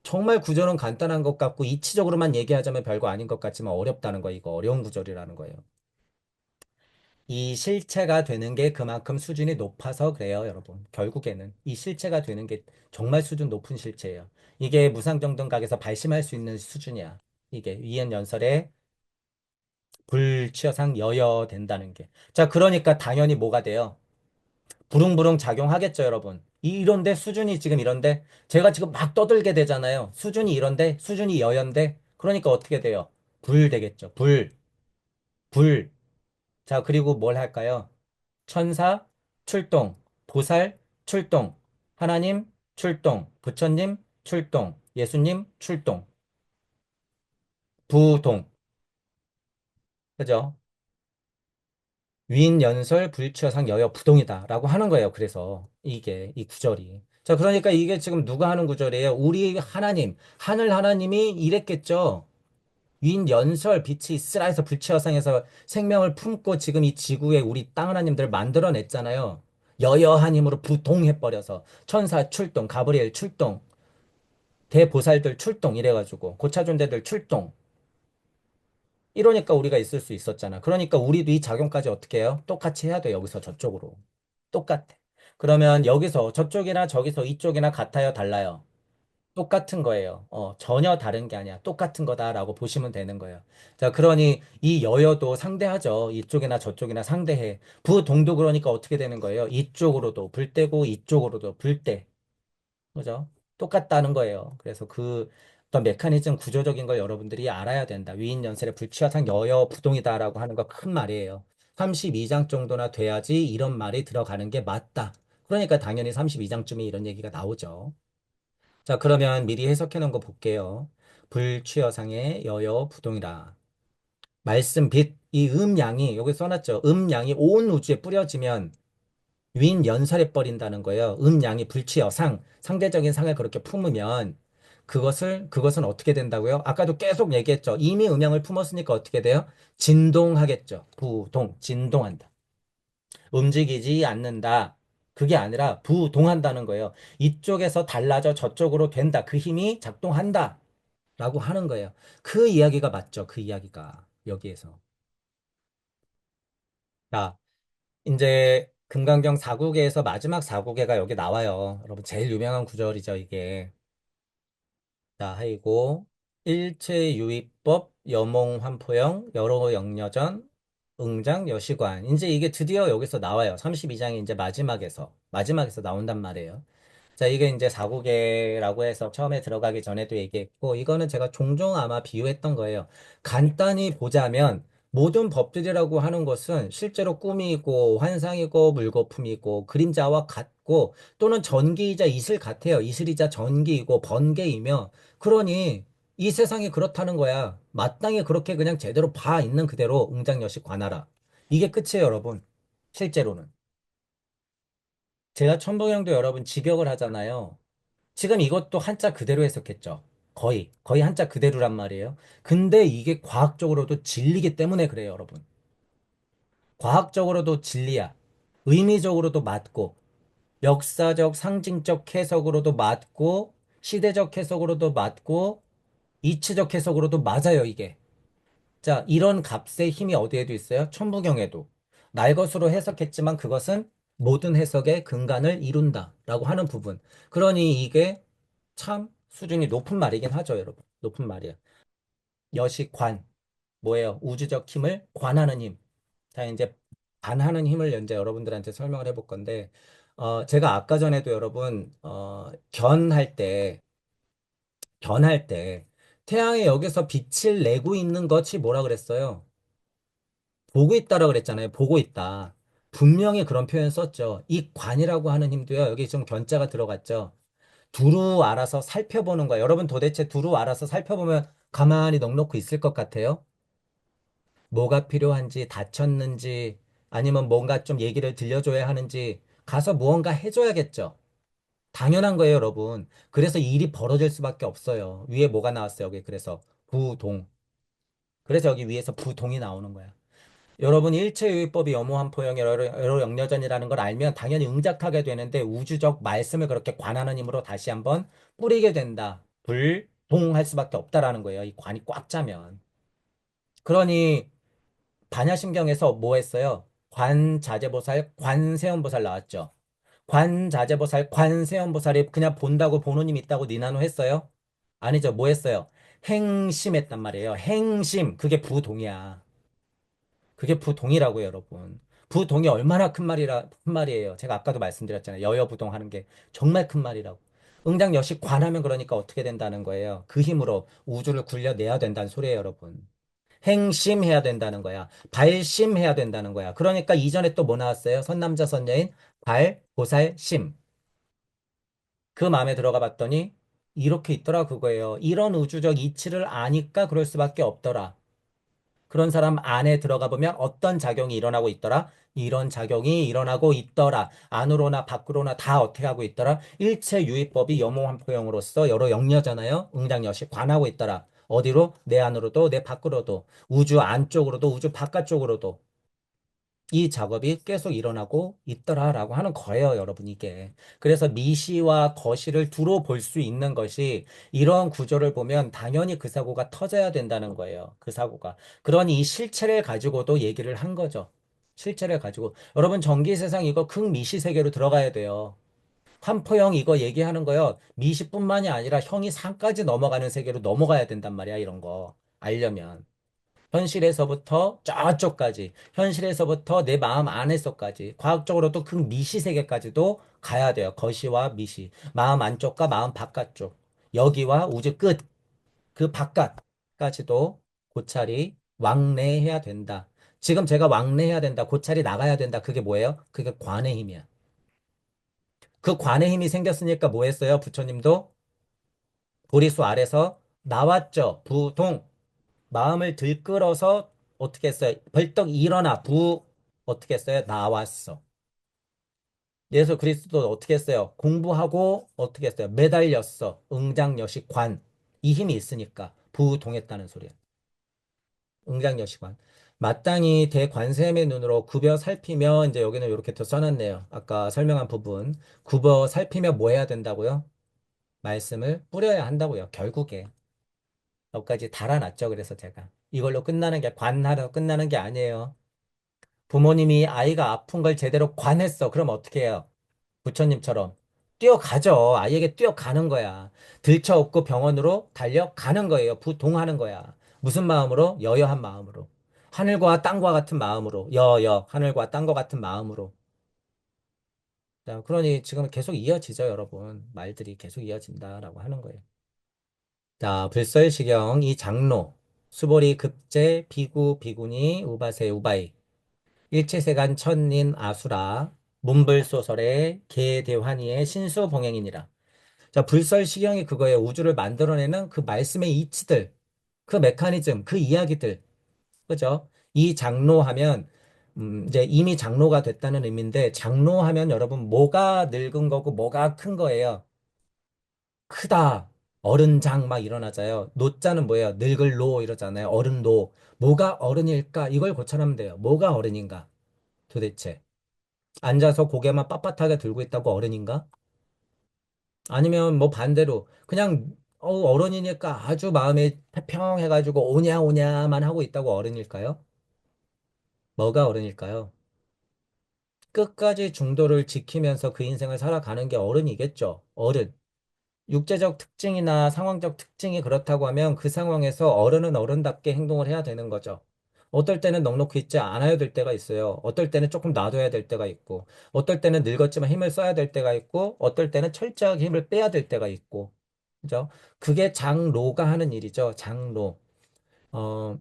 정말 구조는 간단한 것 같고, 이치적으로만 얘기하자면 별거 아닌 것 같지만 어렵다는 거, 이거 어려운 구절이라는 거예요. 이 실체가 되는 게 그만큼 수준이 높아서 그래요, 여러분. 결국에는 이 실체가 되는 게 정말 수준 높은 실체예요. 이게 무상정등각에서 발심할 수 있는 수준이야. 이게 위엔 연설의 불치어상 여여 된다는 게. 자, 그러니까 당연히 뭐가 돼요? 부릉부릉 작용하겠죠, 여러분. 이런데 수준이 지금 이런데 제가 지금 막 떠들게 되잖아요. 수준이 이런데 수준이 여연데 그러니까 어떻게 돼요? 불 되겠죠. 불, 불. 자, 그리고 뭘 할까요? 천사 출동, 보살 출동, 하나님 출동, 부처님 출동, 예수님 출동, 부동. 그죠? 위인연설 불치어상 여여 부동이다라고 하는 거예요. 그래서 이게 이 구절이. 자, 그러니까 이게 지금 누가 하는 구절이에요? 우리 하나님, 하늘 하나님이 이랬겠죠. 위인연설 빛이 있으라 해서 불치어상에서 생명을 품고 지금 이 지구에 우리 땅 하나님들 만들어냈잖아요. 여여한 힘으로 부동해버려서 천사 출동, 가브리엘 출동, 대보살들 출동 이래가지고 고차존대들 출동. 이러니까 우리가 있을 수 있었잖아. 그러니까 우리도 이 작용까지 어떻게 해요? 똑같이 해야 돼. 여기서 저쪽으로. 똑같아. 그러면 여기서 저쪽이나 저기서 이쪽이나 같아요? 달라요? 똑같은 거예요. 전혀 다른 게 아니야. 똑같은 거다라고 보시면 되는 거예요. 자, 그러니 이 여여도 상대하죠. 이쪽이나 저쪽이나 상대해. 부동도 그러니까 어떻게 되는 거예요? 이쪽으로도 불대고 이쪽으로도 불대. 그죠? 똑같다는 거예요. 그래서 그 어떤 메커니즘 구조적인 걸 여러분들이 알아야 된다. 위인연설의 불치화상 여여부동이다라고 하는 거 큰 말이에요. 32장 정도나 돼야지 이런 말이 들어가는 게 맞다. 그러니까 당연히 32장쯤에 이런 얘기가 나오죠. 자, 그러면 미리 해석해 놓은 거 볼게요. 불취여상의 여여부동이라. 말씀 빛, 이 음양이 여기 써놨죠. 음양이 온 우주에 뿌려지면 윈 연설해 버린다는 거예요. 음양이 불치여상, 상대적인 상을 그렇게 품으면 그것은 어떻게 된다고요? 아까도 계속 얘기했죠. 이미 음양을 품었으니까 어떻게 돼요? 진동하겠죠. 부동, 진동한다. 움직이지 않는다. 그게 아니라 부동한다는 거예요. 이쪽에서 달라져 저쪽으로 된다. 그 힘이 작동한다. 라고 하는 거예요. 그 이야기가 맞죠. 그 이야기가. 여기에서. 자, 이제 금강경 4국에서 마지막 4국에가 여기 나와요. 여러분 제일 유명한 구절이죠, 이게. 자, 하이고 일체유의법 여몽환포영 여로영여전 응장 여시관. 이제 이게 드디어 여기서 나와요. 32장이 이제 마지막에서 나온단 말이에요. 자, 이게 이제 사국계라고 해서 처음에 들어가기 전에도 얘기했고, 이거는 제가 종종 아마 비유했던 거예요. 간단히 보자면, 모든 법들이라고 하는 것은 실제로 꿈이고, 환상이고, 물거품이고, 그림자와 같고, 또는 전기이자 이슬 같아요. 이슬이자 전기이고, 번개이며, 그러니, 이 세상이 그렇다는 거야. 마땅히 그렇게 그냥 제대로 봐 있는 그대로 응장여시 관하라. 이게 끝이에요, 여러분. 실제로는. 제가 천봉영도 여러분 직역을 하잖아요. 지금 이것도 한자 그대로 해석했죠. 거의 한자 그대로란 말이에요. 근데 이게 과학적으로도 진리기 때문에 그래요, 여러분. 과학적으로도 진리야. 의미적으로도 맞고, 역사적, 상징적 해석으로도 맞고, 시대적 해석으로도 맞고, 이치적 해석으로도 맞아요, 이게. 자, 이런 값의 힘이 어디에도 있어요? 천부경에도. 날 것으로 해석했지만 그것은 모든 해석의 근간을 이룬다라고 하는 부분. 그러니 이게 참 수준이 높은 말이긴 하죠, 여러분. 높은 말이야. 여시관, 뭐예요? 우주적 힘을 관하는 힘. 자, 이제 관하는 힘을 이제 여러분들한테 설명을 해볼 건데, 제가 아까 전에도 여러분, 견할 때, 태양이 여기서 빛을 내고 있는 것이 뭐라 그랬어요? 보고 있다라 그랬잖아요. 보고 있다. 분명히 그런 표현 썼죠. 이 관이라고 하는 힘도요. 여기 좀 견자가 들어갔죠. 두루 알아서 살펴보는 거야. 여러분 도대체 두루 알아서 살펴보면 가만히 넋놓고 있을 것 같아요? 뭐가 필요한지, 다쳤는지, 아니면 뭔가 좀 얘기를 들려줘야 하는지, 가서 무언가 해줘야겠죠. 당연한 거예요, 여러분. 그래서 이 일이 벌어질 수밖에 없어요. 위에 뭐가 나왔어요, 여기. 그래서 부동. 그래서 여기 위에서 부동이 나오는 거야. 여러분 일체유의법이 염호한 포형의 여러 영려전이라는 걸 알면 당연히 응작하게 되는데 우주적 말씀을 그렇게 관하는 힘으로 다시 한번 뿌리게 된다. 불동할 수밖에 없다라는 거예요. 이 관이 꽉 차면. 그러니 반야심경에서 뭐 했어요? 관자재보살, 관세음보살 나왔죠. 관자재보살, 관세음보살이 그냥 본다고 보는 힘 있다고 니나노 했어요? 아니죠. 뭐 했어요? 행심했단 말이에요. 행심. 그게 부동이야. 그게 부동이라고요, 여러분. 부동이 얼마나 큰 말이에요. 제가 아까도 말씀드렸잖아요. 여여부동 하는 게 정말 큰 말이라고. 응당여시 관하면 그러니까 어떻게 된다는 거예요. 그 힘으로 우주를 굴려내야 된다는 소리예요, 여러분. 행심해야 된다는 거야. 발심해야 된다는 거야. 그러니까 이전에 또 뭐 나왔어요? 선남자 선녀인 발, 보살, 심. 그 마음에 들어가 봤더니 이렇게 있더라 그거예요. 이런 우주적 이치를 아니까 그럴 수밖에 없더라. 그런 사람 안에 들어가 보면 어떤 작용이 일어나고 있더라? 이런 작용이 일어나고 있더라. 안으로나 밖으로나 다 어떻게 하고 있더라? 일체 유의법이 염호환포형으로서 여러 영려잖아요. 응장여시 관하고 있더라. 어디로? 내 안으로도 내 밖으로도 우주 안쪽으로도 우주 바깥쪽으로도 이 작업이 계속 일어나고 있더라라고 하는 거예요, 여러분, 이게. 그래서 미시와 거시를 두루 볼 수 있는 것이 이런 구조를 보면 당연히 그 사고가 터져야 된다는 거예요. 그 사고가. 그러니 이 실체를 가지고도 얘기를 한 거죠. 실체를 가지고. 여러분, 전기 세상 이거 극미시 세계로 들어가야 돼요. 환포형 이거 얘기하는 거요. 미시뿐만이 아니라 형이 상까지 넘어가는 세계로 넘어가야 된단 말이야, 이런 거. 알려면. 현실에서부터 저쪽까지, 현실에서부터 내 마음 안에서까지, 과학적으로도 그 미시 세계까지도 가야 돼요. 거시와 미시. 마음 안쪽과 마음 바깥쪽. 여기와 우주 끝, 그 바깥까지도 고찰이 왕래해야 된다. 지금 제가 왕래해야 된다. 고찰이 나가야 된다. 그게 뭐예요? 그게 관의 힘이야. 그 관의 힘이 생겼으니까 뭐 했어요? 부처님도 보리수 아래서 나왔죠. 부동. 마음을 들끓어서 어떻게 했어요? 벌떡 일어나 어떻게 했어요? 나왔어. 예수 그리스도 어떻게 했어요? 공부하고 어떻게 했어요? 매달렸어. 응장여시관. 이 힘이 있으니까 부동했다는 소리야. 응장여시관. 마땅히 대관세음의 눈으로 굽어 살피며 이제 여기는 이렇게 또 써놨네요. 아까 설명한 부분. 굽어 살피며 뭐 해야 된다고요? 말씀을 뿌려야 한다고요. 결국에. 여기까지 달아놨죠. 그래서 제가. 이걸로 끝나는 게 관하러 끝나는 게 아니에요. 부모님이 아이가 아픈 걸 제대로 관했어. 그럼 어떻게 해요? 부처님처럼. 뛰어가죠. 아이에게 뛰어가는 거야. 들쳐업고 병원으로 달려가는 거예요. 부동하는 거야. 무슨 마음으로? 여여한 마음으로. 하늘과 땅과 같은 마음으로. 하늘과 땅과 같은 마음으로. 자, 그러니 지금 계속 이어지죠, 여러분. 말들이 계속 이어진다라고 하는 거예요. 자, 불설시경, 이 장로, 수보리 급제, 비구, 비구니, 우바세, 우바이. 일체세간 천린 아수라 문불소설의 개대환희의 신수봉행이니라. 자, 불설시경이 그거예요. 우주를 만들어내는 그 말씀의 이치들, 그 메커니즘, 그 이야기들. 그죠? 이 장로하면 이제 이미 장로가 됐다는 의미인데 장로하면 여러분 뭐가 늙은 거고 뭐가 큰 거예요? 크다. 어른장 막 일어나자요. 노자는 뭐예요? 늙을 노 이러잖아요. 어른 노. 뭐가 어른일까? 이걸 고찰하면 돼요. 뭐가 어른인가? 도대체. 앉아서 고개만 빳빳하게 들고 있다고 어른인가? 아니면 뭐 반대로 그냥 어른이니까 아주 마음이 태평해가지고 오냐 오냐만 하고 있다고 어른일까요? 뭐가 어른일까요? 끝까지 중도를 지키면서 그 인생을 살아가는 게 어른이겠죠. 어른. 육체적 특징이나 상황적 특징이 그렇다고 하면 그 상황에서 어른은 어른답게 행동을 해야 되는 거죠. 어떨 때는 넉넉히 있지 않아야 될 때가 있어요. 어떨 때는 조금 놔둬야 될 때가 있고, 어떨 때는 늙었지만 힘을 써야 될 때가 있고, 어떨 때는 철저하게 힘을 빼야 될 때가 있고, 그죠? 그게 장로가 하는 일이죠. 장로. 어,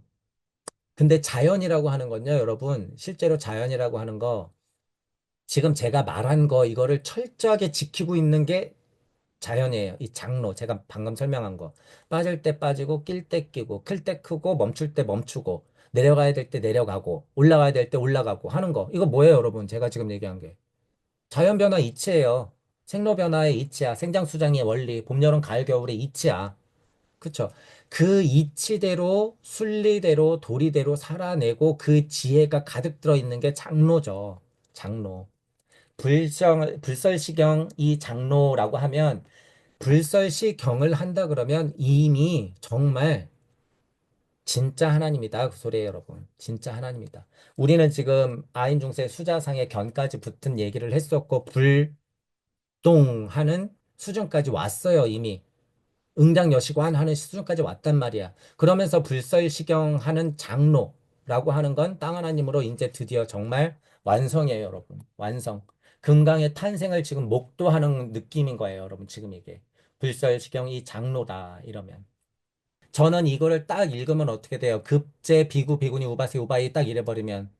근데 자연이라고 하는 건요, 여러분, 실제로 자연이라고 하는 거, 지금 제가 말한 거, 이거를 철저하게 지키고 있는 게 자연이에요. 이 장로, 제가 방금 설명한 거. 빠질 때 빠지고, 낄 때 끼고, 클 때 크고, 멈출 때 멈추고, 내려가야 될 때 내려가고, 올라가야 될 때 올라가고 하는 거. 이거 뭐예요, 여러분? 제가 지금 얘기한 게. 자연 변화 이치예요. 생로 변화의 이치야. 생장수장의 원리. 봄, 여름, 가을, 겨울의 이치야. 그쵸? 그 이치대로, 순리대로, 도리대로 살아내고 그 지혜가 가득 들어있는 게 장로죠. 장로. 불설시경 이 장로라고 하면 불설시경을 한다 그러면 이미 정말 진짜 하나님이다. 그 소리예요, 여러분. 진짜 하나님이다. 우리는 지금 아인중세 수자상의 견까지 붙은 얘기를 했었고, 불동하는 수준까지 왔어요, 이미. 응장여시관 하는 수준까지 왔단 말이야. 그러면서 불설시경 하는 장로. 라고 하는 건 땅 하나님으로 이제 드디어 정말 완성이에요, 여러분. 완성. 금강의 탄생을 지금 목도하는 느낌인 거예요, 여러분. 지금 이게. 불설시경이 장로다, 이러면. 저는 이거를 딱 읽으면 어떻게 돼요? 급제, 비구, 비구니, 우바세, 우바이 딱 이래버리면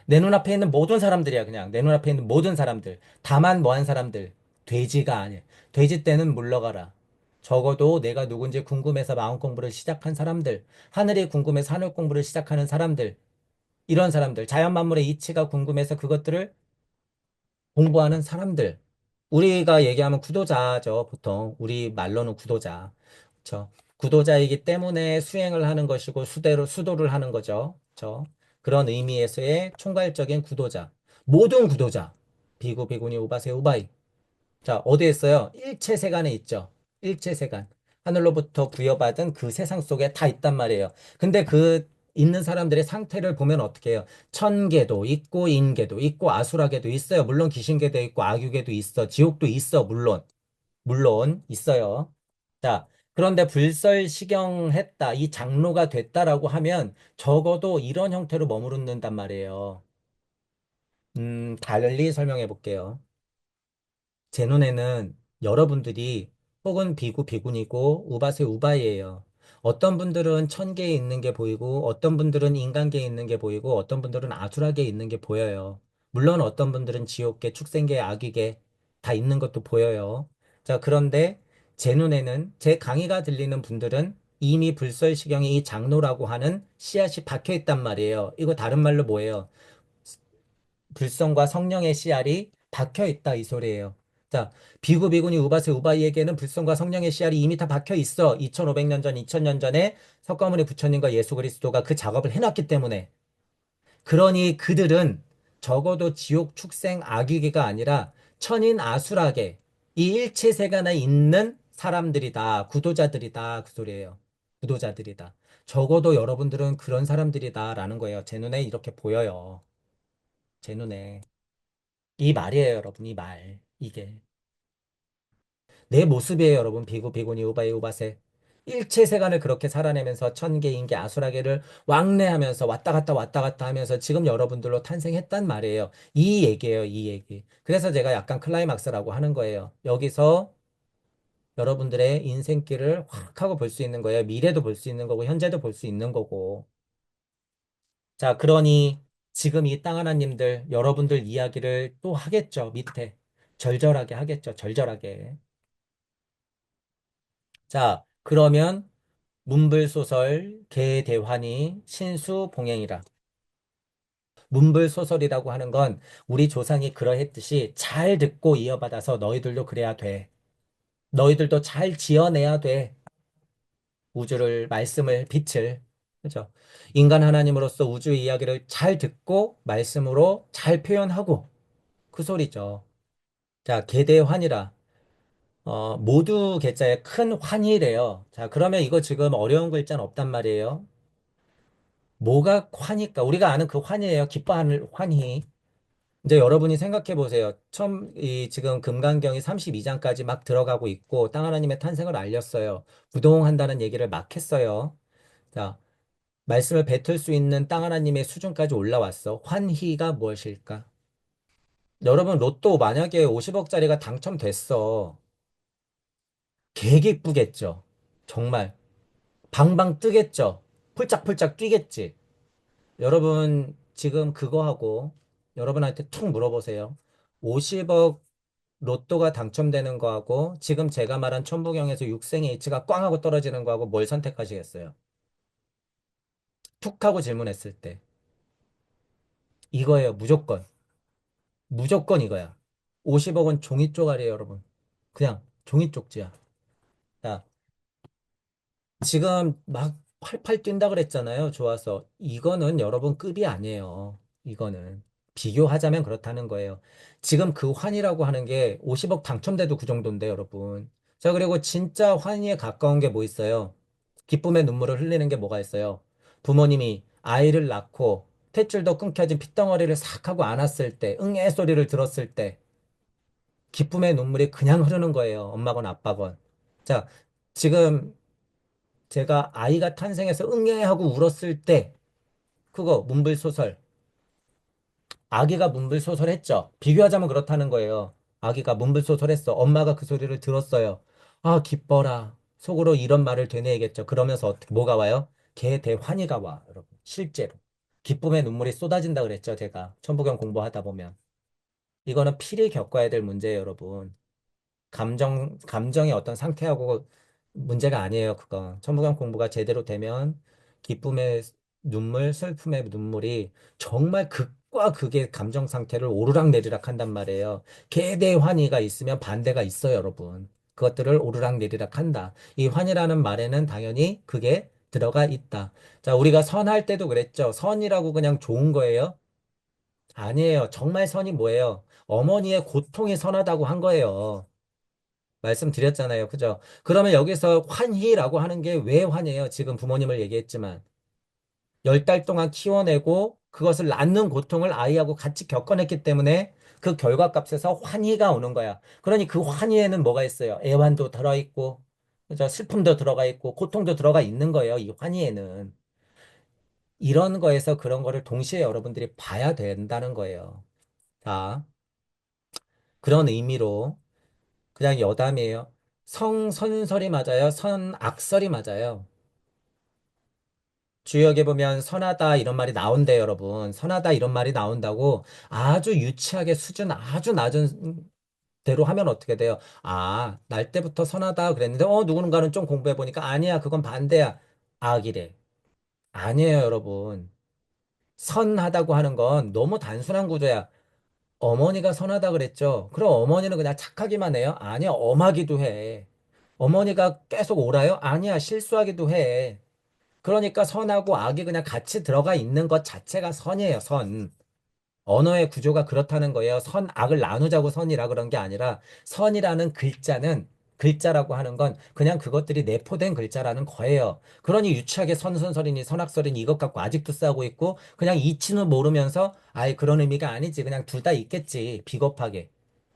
내 눈앞에 있는 모든 사람들이야, 그냥. 내 눈앞에 있는 모든 사람들. 다만 뭐한 사람들. 돼지가 아니야. 돼지 떼는 물러가라. 적어도 내가 누군지 궁금해서 마음 공부를 시작한 사람들. 하늘이 궁금해서 하늘 공부를 시작하는 사람들. 이런 사람들. 자연 만물의 이치가 궁금해서 그것들을 공부하는 사람들. 우리가 얘기하면 구도자죠, 보통. 우리 말로는 구도자. 그쵸? 구도자이기 때문에 수행을 하는 것이고 수도를 하는 거죠. 그쵸? 그런 의미에서의 총괄적인 구도자. 모든 구도자. 비구, 비구니, 우바세, 우바이. 자, 어디에 있어요? 일체세간에 있죠. 일체세간. 하늘로부터 부여받은 그 세상 속에 다 있단 말이에요. 근데 그 있는 사람들의 상태를 보면 어떻게 해요? 천계도 있고 인계도 있고 아수라계도 있어요. 물론 귀신계도 있고 악유계도 있어. 지옥도 있어. 물론 있어요. 자, 그런데 불설시경했다. 이 장로가 됐다라고 하면 적어도 이런 형태로 머무른단 말이에요. 달리 설명해 볼게요. 제 눈에는 여러분들이 혹은 비구 비군이고 우바세 우바이예요. 어떤 분들은 천계에 있는 게 보이고 어떤 분들은 인간계에 있는 게 보이고 어떤 분들은 아수라계에 있는 게 보여요. 물론 어떤 분들은 지옥계, 축생계, 악귀계 다 있는 것도 보여요. 자, 그런데 제 눈에는 제 강의가 들리는 분들은 이미 불설시경에 이 장로라고 하는 씨앗이 박혀 있단 말이에요. 이거 다른 말로 뭐예요? 불성과 성령의 씨알이 박혀 있다 이 소리예요. 자, 비구 비구니 우바세 우바이에게는 불성과 성령의 씨알이 이미 다 박혀 있어. 2500년 전, 2000년 전에 석가모니 부처님과 예수 그리스도가 그 작업을 해놨기 때문에. 그러니 그들은 적어도 지옥 축생 악귀계가 아니라 천인 아수라계 이 일체세간에 있는 사람들이다. 구도자들이다. 그 소리예요. 구도자들이다. 적어도 여러분들은 그런 사람들이다라는 거예요. 제 눈에 이렇게 보여요. 제 눈에. 이 말이에요, 여러분. 이 말. 이게. 내 모습이에요, 여러분. 비구, 비구니, 우바이, 우바세. 일체세간을 그렇게 살아내면서 천계, 인계, 아수라계를 왕래하면서 왔다 갔다 하면서 지금 여러분들로 탄생했단 말이에요. 이 얘기예요, 이 얘기. 그래서 제가 약간 클라이막스라고 하는 거예요. 여기서 여러분들의 인생길을 확 하고 볼 수 있는 거예요. 미래도 볼 수 있는 거고, 현재도 볼 수 있는 거고. 자, 그러니 지금 이 땅 하나님들, 여러분들 이야기를 또 하겠죠, 밑에. 절절하게 하겠죠, 절절하게. 자, 그러면 문불소설, 개대환이, 신수봉행이라. 문불소설이라고 하는 건 우리 조상이 그러했듯이 잘 듣고 이어받아서 너희들도 그래야 돼. 너희들도 잘 지어내야 돼. 우주를, 말씀을, 빛을. 그죠? 인간 하나님으로서 우주의 이야기를 잘 듣고 말씀으로 잘 표현하고 그 소리죠. 자, 계대환이라. 모두 계자에 큰 환이래요. 자, 그러면 이거 지금 어려운 글자는 없단 말이에요. 뭐가 환일까? 우리가 아는 그 환이에요. 기뻐하는 환희. 이제 여러분이 생각해 보세요. 처음, 지금 금강경이 32장까지 막 들어가고 있고, 땅 하나님의 탄생을 알렸어요. 부동한다는 얘기를 막 했어요. 자, 말씀을 뱉을 수 있는 땅 하나님의 수준까지 올라왔어. 환희가 무엇일까? 여러분, 로또 만약에 50억짜리가 당첨됐어. 개 기쁘겠죠. 정말. 방방 뜨겠죠. 폴짝폴짝 뛰겠지. 여러분, 지금 그거 하고 여러분한테 툭 물어보세요. 50억 로또가 당첨되는 거하고 지금 제가 말한 천부경에서 육생의 이치가 꽝 하고 떨어지는 거하고 뭘 선택하시겠어요? 툭 하고 질문했을 때. 이거예요, 무조건. 무조건 이거야. 50억은 종이 쪼가리예요, 여러분. 그냥 종이 쪽지야. 자, 지금 막 팔팔 뛴다 그랬잖아요. 좋아서. 이거는 여러분 급이 아니에요. 이거는. 비교하자면 그렇다는 거예요. 지금 그 환이라고 하는 게 50억 당첨돼도 그 정도인데, 여러분. 자, 그리고 진짜 환희에 가까운 게 뭐 있어요? 기쁨의 눈물을 흘리는 게 뭐가 있어요? 부모님이 아이를 낳고 탯줄도 끊겨진 핏덩어리를 싹 하고 안았을 때, 응애 소리를 들었을 때, 기쁨의 눈물이 그냥 흐르는 거예요. 엄마건 아빠건. 자, 지금 제가 아이가 탄생해서 응애 하고 울었을 때 그거 문불소설. 아기가 문불소설 했죠. 비교하자면 그렇다는 거예요. 아기가 문불소설 했어. 엄마가 그 소리를 들었어요. 아, 기뻐라. 속으로 이런 말을 되뇌이겠죠. 그러면서 어떻게, 뭐가 와요? 개대환희가 와, 여러분. 실제로. 기쁨의 눈물이 쏟아진다 그랬죠, 제가. 천부경 공부하다 보면. 이거는 필히 겪어야 될 문제예요, 여러분. 감정의 어떤 상태하고 문제가 아니에요, 그거. 천부경 공부가 제대로 되면 기쁨의 눈물, 슬픔의 눈물이 정말 극과 극의 감정 상태를 오르락내리락 한단 말이에요. 개대환희가 있으면 반대가 있어요, 여러분. 그것들을 오르락내리락 한다. 이 환이라는 말에는 당연히 그게 들어가 있다. 자, 우리가 선할 때도 그랬죠. 선이라고 그냥 좋은 거예요? 아니에요. 정말 선이 뭐예요? 어머니의 고통이 선하다고 한 거예요. 말씀드렸잖아요. 그죠? 그러면 여기서 환희라고 하는 게 왜 환이에요? 지금 부모님을 얘기했지만. 10달 동안 키워내고 그것을 낳는 고통을 아이하고 같이 겪어냈기 때문에 그 결과값에서 환희가 오는 거야. 그러니 그 환희에는 뭐가 있어요? 애환도 들어있고, 그죠? 슬픔도 들어가 있고, 고통도 들어가 있는 거예요. 이 환희에는. 이런 거에서 그런 거를 동시에 여러분들이 봐야 된다는 거예요. 자, 그런 의미로 그냥 여담이에요. 성선설이 맞아요? 선악설이 맞아요? 주역에 보면 선하다 이런 말이 나온대요, 여러분. 선하다 이런 말이 나온다고 아주 유치하게 수준 아주 낮은 대로 하면 어떻게 돼요? 아, 날 때부터 선하다 그랬는데, 누군가는 좀 공부해보니까 아니야, 그건 반대야. 악이래. 아니에요, 여러분. 선하다고 하는 건 너무 단순한 구조야. 어머니가 선하다 그랬죠? 그럼 어머니는 그냥 착하기만 해요? 아니야, 엄하기도 해. 어머니가 계속 옳아요? 아니야, 실수하기도 해. 그러니까 선하고 악이 그냥 같이 들어가 있는 것 자체가 선이에요, 선. 언어의 구조가 그렇다는 거예요. 선, 악을 나누자고 선이라 그런 게 아니라 선이라는 글자는 글자라고 하는 건 그냥 그것들이 내포된 글자라는 거예요. 그러니 유치하게 선선설이니 선악설이니 이것 갖고 아직도 싸우고 있고 그냥 이치는 모르면서 아예 그런 의미가 아니지. 그냥 둘 다 있겠지. 비겁하게.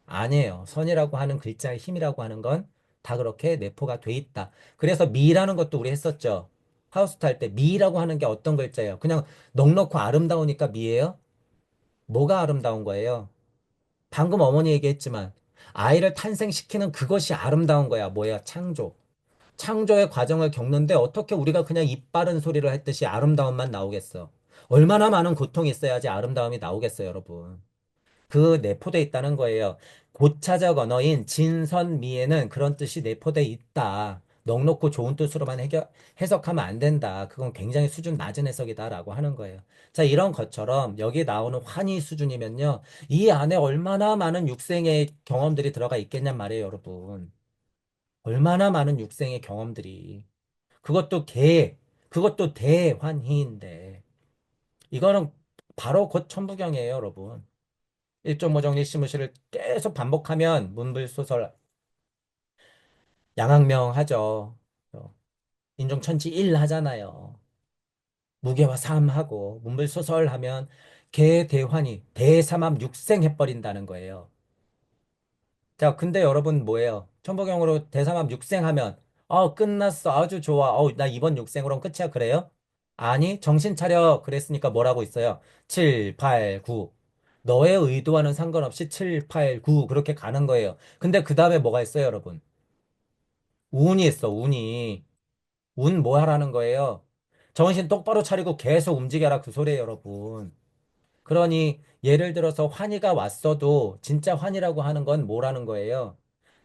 아니에요. 선이라고 하는 글자의 힘이라고 하는 건 다 그렇게 내포가 돼 있다. 그래서 미라는 것도 우리 했었죠. 하우스트 할 때 미라고 하는 게 어떤 글자예요? 그냥 넉넉고 아름다우니까 미예요? 뭐가 아름다운 거예요? 방금 어머니 얘기했지만 아이를 탄생시키는 그것이 아름다운 거야. 뭐야? 창조. 창조의 과정을 겪는데 어떻게 우리가 그냥 입 바른 소리를 했듯이 아름다움만 나오겠어? 얼마나 많은 고통이 있어야지 아름다움이 나오겠어요, 여러분. 그 내포돼 있다는 거예요. 고차적 언어인 진선미에는 그런 뜻이 내포돼 있다. 넉넉고 좋은 뜻으로만 해석하면 안 된다. 그건 굉장히 수준 낮은 해석이다라고 하는 거예요. 자, 이런 것처럼 여기 나오는 환희 수준이면요. 이 안에 얼마나 많은 육생의 경험들이 들어가 있겠냔 말이에요, 여러분. 얼마나 많은 육생의 경험들이. 그것도 그것도 대환희인데. 이거는 바로 곧 천부경이에요, 여러분. 1.5 정리 시무시를 계속 반복하면 문불소설 양악명 하죠. 인종천지 1 하잖아요. 무게와 삶 하고 문불소설 하면 개대환이 대삼합 육생 해버린다는 거예요. 자, 근데 여러분 뭐예요? 천부경으로 대삼합 육생 하면 끝났어. 아주 좋아. 나 이번 육생으로는 끝이야. 그래요? 아니, 정신 차려. 그랬으니까 뭐라고 있어요? 7, 8, 9. 너의 의도와는 상관없이 7, 8, 9 그렇게 가는 거예요. 근데 그 다음에 뭐가 있어요, 여러분? 운이 있어, 운이. 운 뭐 하라는 거예요? 정신 똑바로 차리고 계속 움직여라 그 소리예요, 여러분. 그러니 예를 들어서 환희가 왔어도 진짜 환희라고 하는 건 뭐라는 거예요?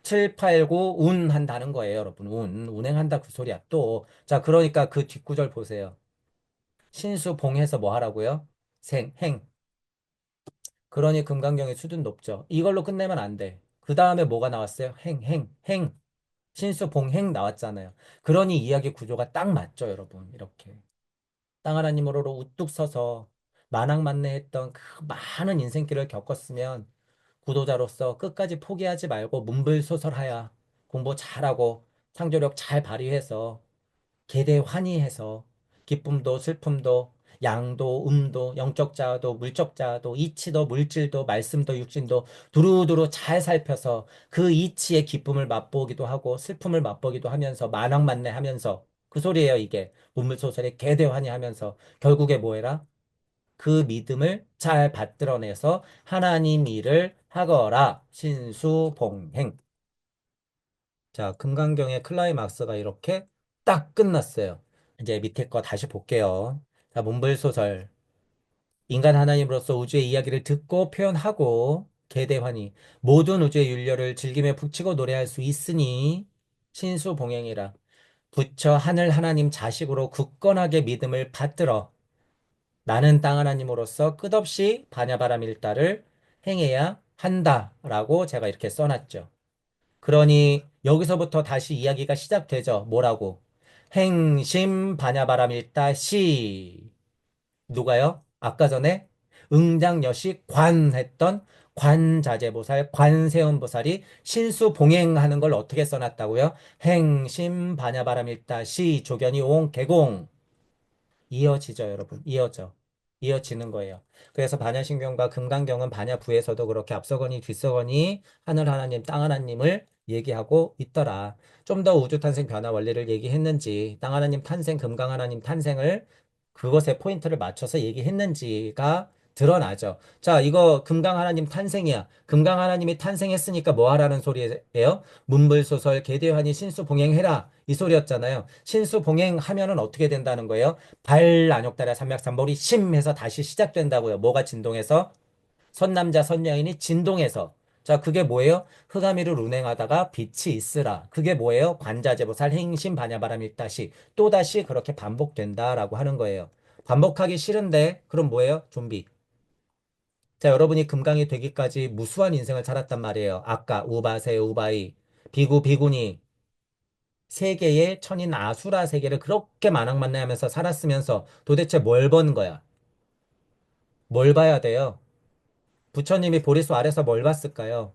7, 8, 9 운한다는 거예요, 여러분. 운행한다 그 소리야. 또. 자, 그러니까 그 뒷구절 보세요. 신수봉해서 뭐 하라고요? 행. 그러니 금강경의 수준 높죠. 이걸로 끝내면 안 돼. 그 다음에 뭐가 나왔어요? 행. 신수봉행 나왔잖아요. 그러니 이야기 구조가 딱 맞죠, 여러분. 이렇게. 땅 하나님으로 우뚝 서서 만왕만내했던 그 많은 인생길을 겪었으면 구도자로서 끝까지 포기하지 말고 문불소설하야 공부 잘하고 창조력 잘 발휘해서 계대환희해서 기쁨도 슬픔도 양도 음도 영적 자아도 물적 자아도 이치도 물질도 말씀도 육신도 두루두루 잘 살펴서 그 이치의 기쁨을 맛보기도 하고 슬픔을 맛보기도 하면서 만왕만내하면서 그 소리예요 이게 문물소설의 계대환희하면서 결국에 뭐해라? 그 믿음을 잘 받들어내서 하나님 일을 하거라. 신수봉행. 자, 금강경의 클라이막스가 이렇게 딱 끝났어요. 이제 밑에 거 다시 볼게요. 자, 문불소설. 인간 하나님으로서 우주의 이야기를 듣고 표현하고 개대환희 모든 우주의 윤려를 즐기며 북치고 노래할 수 있으니 신수봉행이라. 부처 하늘 하나님 자식으로 굳건하게 믿음을 받들어 나는 땅 하나님으로서 끝없이 반야바람 일다를 행해야 한다라고 제가 이렇게 써놨죠. 그러니 여기서부터 다시 이야기가 시작되죠. 뭐라고? 행심 반야바람 일다 시. 누가요? 아까 전에 응장여시 관했던 관자재보살, 관세음보살이 신수봉행하는 걸 어떻게 써놨다고요? 행심 반야바람 일다 시 조견이 옹 개공. 이어지죠, 여러분. 이어지는 거예요. 그래서 반야신경과 금강경은 반야부에서도 그렇게 앞서거니 뒤서거니 하늘 하나님, 땅 하나님을 얘기하고 있더라. 좀 더 우주 탄생 변화 원리를 얘기했는지, 땅 하나님 탄생, 금강 하나님 탄생을 그것에 포인트를 맞춰서 얘기했는지가 드러나죠. 자, 이거 금강 하나님 탄생이야. 금강 하나님이 탄생했으니까 뭐 하라는 소리예요? 문불소설 계대환이 신수봉행해라. 이 소리였잖아요. 신수봉행하면은 어떻게 된다는 거예요? 발안욕달야 삼맥삼볼이 심해서 다시 시작된다고요. 뭐가 진동해서? 선남자 선여인이 진동해서. 자, 그게 뭐예요? 흑암이를 운행하다가 빛이 있으라. 그게 뭐예요? 관자재보살 행심 반야바람 일다시 또다시 그렇게 반복된다라고 하는 거예요. 반복하기 싫은데 그럼 뭐예요? 좀비. 자, 여러분이 금강이 되기까지 무수한 인생을 살았단 말이에요. 아까 우바세 우바이 비구 비구니 세계의 천인 아수라 세계를 그렇게 만왕만내하면서 살았으면서 도대체 뭘 번 거야? 뭘 봐야 돼요? 부처님이 보리수 아래서 뭘 봤을까요?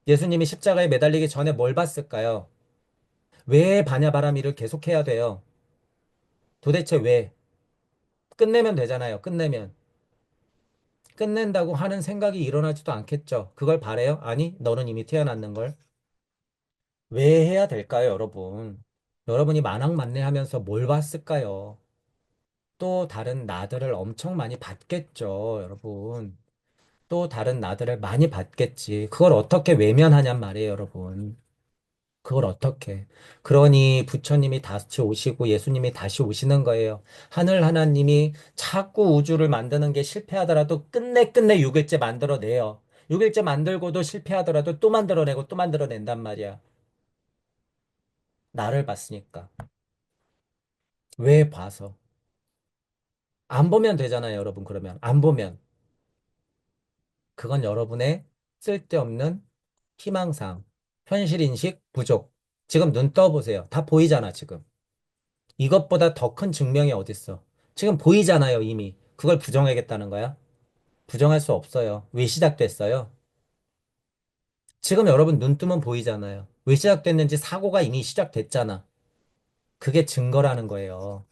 예수님이 십자가에 매달리기 전에 뭘 봤을까요? 왜 바냐바라미를 계속해야 돼요? 도대체 왜? 끝내면 되잖아요. 끝내면. 끝낸다고 하는 생각이 일어나지도 않겠죠. 그걸 바래요? 아니, 너는 이미 태어났는 걸. 왜 해야 될까요, 여러분? 여러분이 만왕만내하면서 뭘 봤을까요? 또 다른 나들을 엄청 많이 봤겠죠, 여러분. 또 다른 나들을 많이 봤겠지. 그걸 어떻게 외면하냔 말이에요, 여러분. 그걸 어떻게. 그러니 부처님이 다시 오시고 예수님이 다시 오시는 거예요. 하늘 하나님이 자꾸 우주를 만드는 게 실패하더라도 끝내 6일째 만들어내요. 6일째 만들고도 실패하더라도 또 만들어내고 또 만들어낸단 말이야. 나를 봤으니까. 왜 봐서? 안 보면 되잖아요, 여러분, 그러면. 안 보면. 그건 여러분의 쓸데없는 희망사항, 현실인식 부족. 지금 눈 떠보세요. 다 보이잖아, 지금. 이것보다 더 큰 증명이 어딨어. 지금 보이잖아요, 이미. 그걸 부정하겠다는 거야? 부정할 수 없어요. 왜 시작됐어요? 지금 여러분 눈 뜨면 보이잖아요. 왜 시작됐는지 사고가 이미 시작됐잖아. 그게 증거라는 거예요.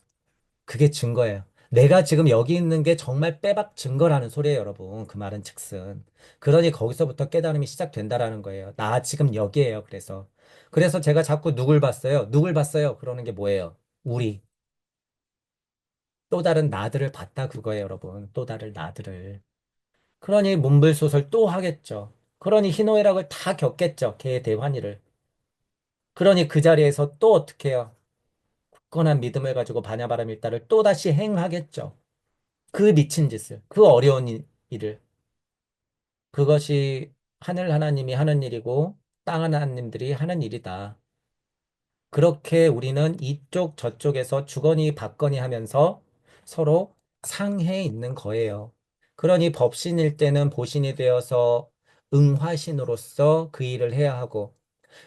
그게 증거예요. 내가 지금 여기 있는 게 정말 빼박 증거라는 소리예요, 여러분. 그 말은 즉슨. 그러니 거기서부터 깨달음이 시작된다라는 거예요. 나 지금 여기에요, 그래서. 그래서 제가 자꾸 누굴 봤어요? 누굴 봤어요? 그러는 게 뭐예요? 우리. 또 다른 나들을 봤다 그거예요, 여러분. 또 다른 나들을. 그러니 문불소설 또 하겠죠. 그러니 희노애락을 다 겪겠죠. 개의 대환희를. 그러니 그 자리에서 또 어떻게 해요? 굳건한 믿음을 가지고 반야바람 일다를 또다시 행하겠죠. 그 미친 짓을, 그 어려운 일을. 그것이 하늘 하나님이 하는 일이고 땅 하나님들이 하는 일이다. 그렇게 우리는 이쪽 저쪽에서 주거니 받거니 하면서 서로 상해 있는 거예요. 그러니 법신일 때는 보신이 되어서 응화신으로서 그 일을 해야 하고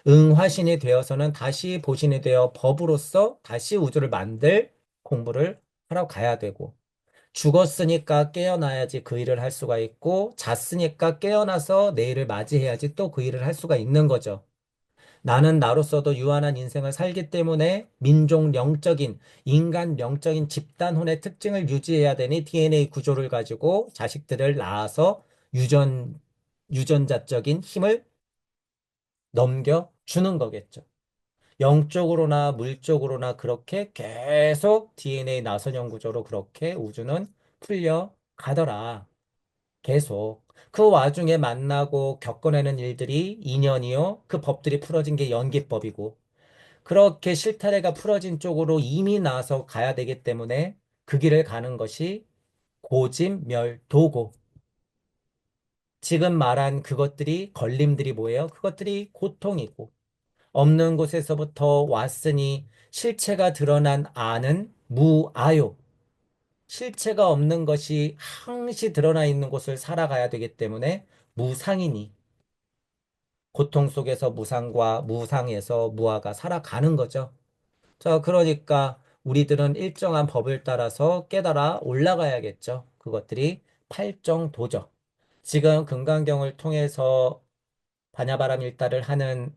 응화신이 되어서는 다시 보신이 되어 법으로서 다시 우주를 만들 공부를 하러 가야 되고 죽었으니까 깨어나야지 그 일을 할 수가 있고 잤으니까 깨어나서 내일을 맞이해야지 또 그 일을 할 수가 있는 거죠. 나는 나로서도 유한한 인생을 살기 때문에 민족 영적인, 인간 영적인 집단혼의 특징을 유지해야 되니 DNA 구조를 가지고 자식들을 낳아서 유전자적인 힘을 넘겨주는 거겠죠. 영적으로나 물적으로나 그렇게 계속 DNA 나선형 구조로 그렇게 우주는 풀려 가더라. 계속. 그 와중에 만나고 겪어내는 일들이 인연이요. 그 법들이 풀어진 게 연기법이고. 그렇게 실타래가 풀어진 쪽으로 이미 나서 가야 되기 때문에 그 길을 가는 것이 고짐멸도고. 지금 말한 그것들이 걸림들이 뭐예요? 그것들이 고통이고. 없는 곳에서부터 왔으니 실체가 드러난 아는 무아요. 실체가 없는 것이 항시 드러나 있는 곳을 살아가야 되기 때문에 무상이니 고통 속에서 무상과 무상에서 무아가 살아가는 거죠. 자, 그러니까 우리들은 일정한 법을 따라서 깨달아 올라가야겠죠. 그것들이 팔정도죠. 지금 금강경을 통해서 반야바람 일다를 하는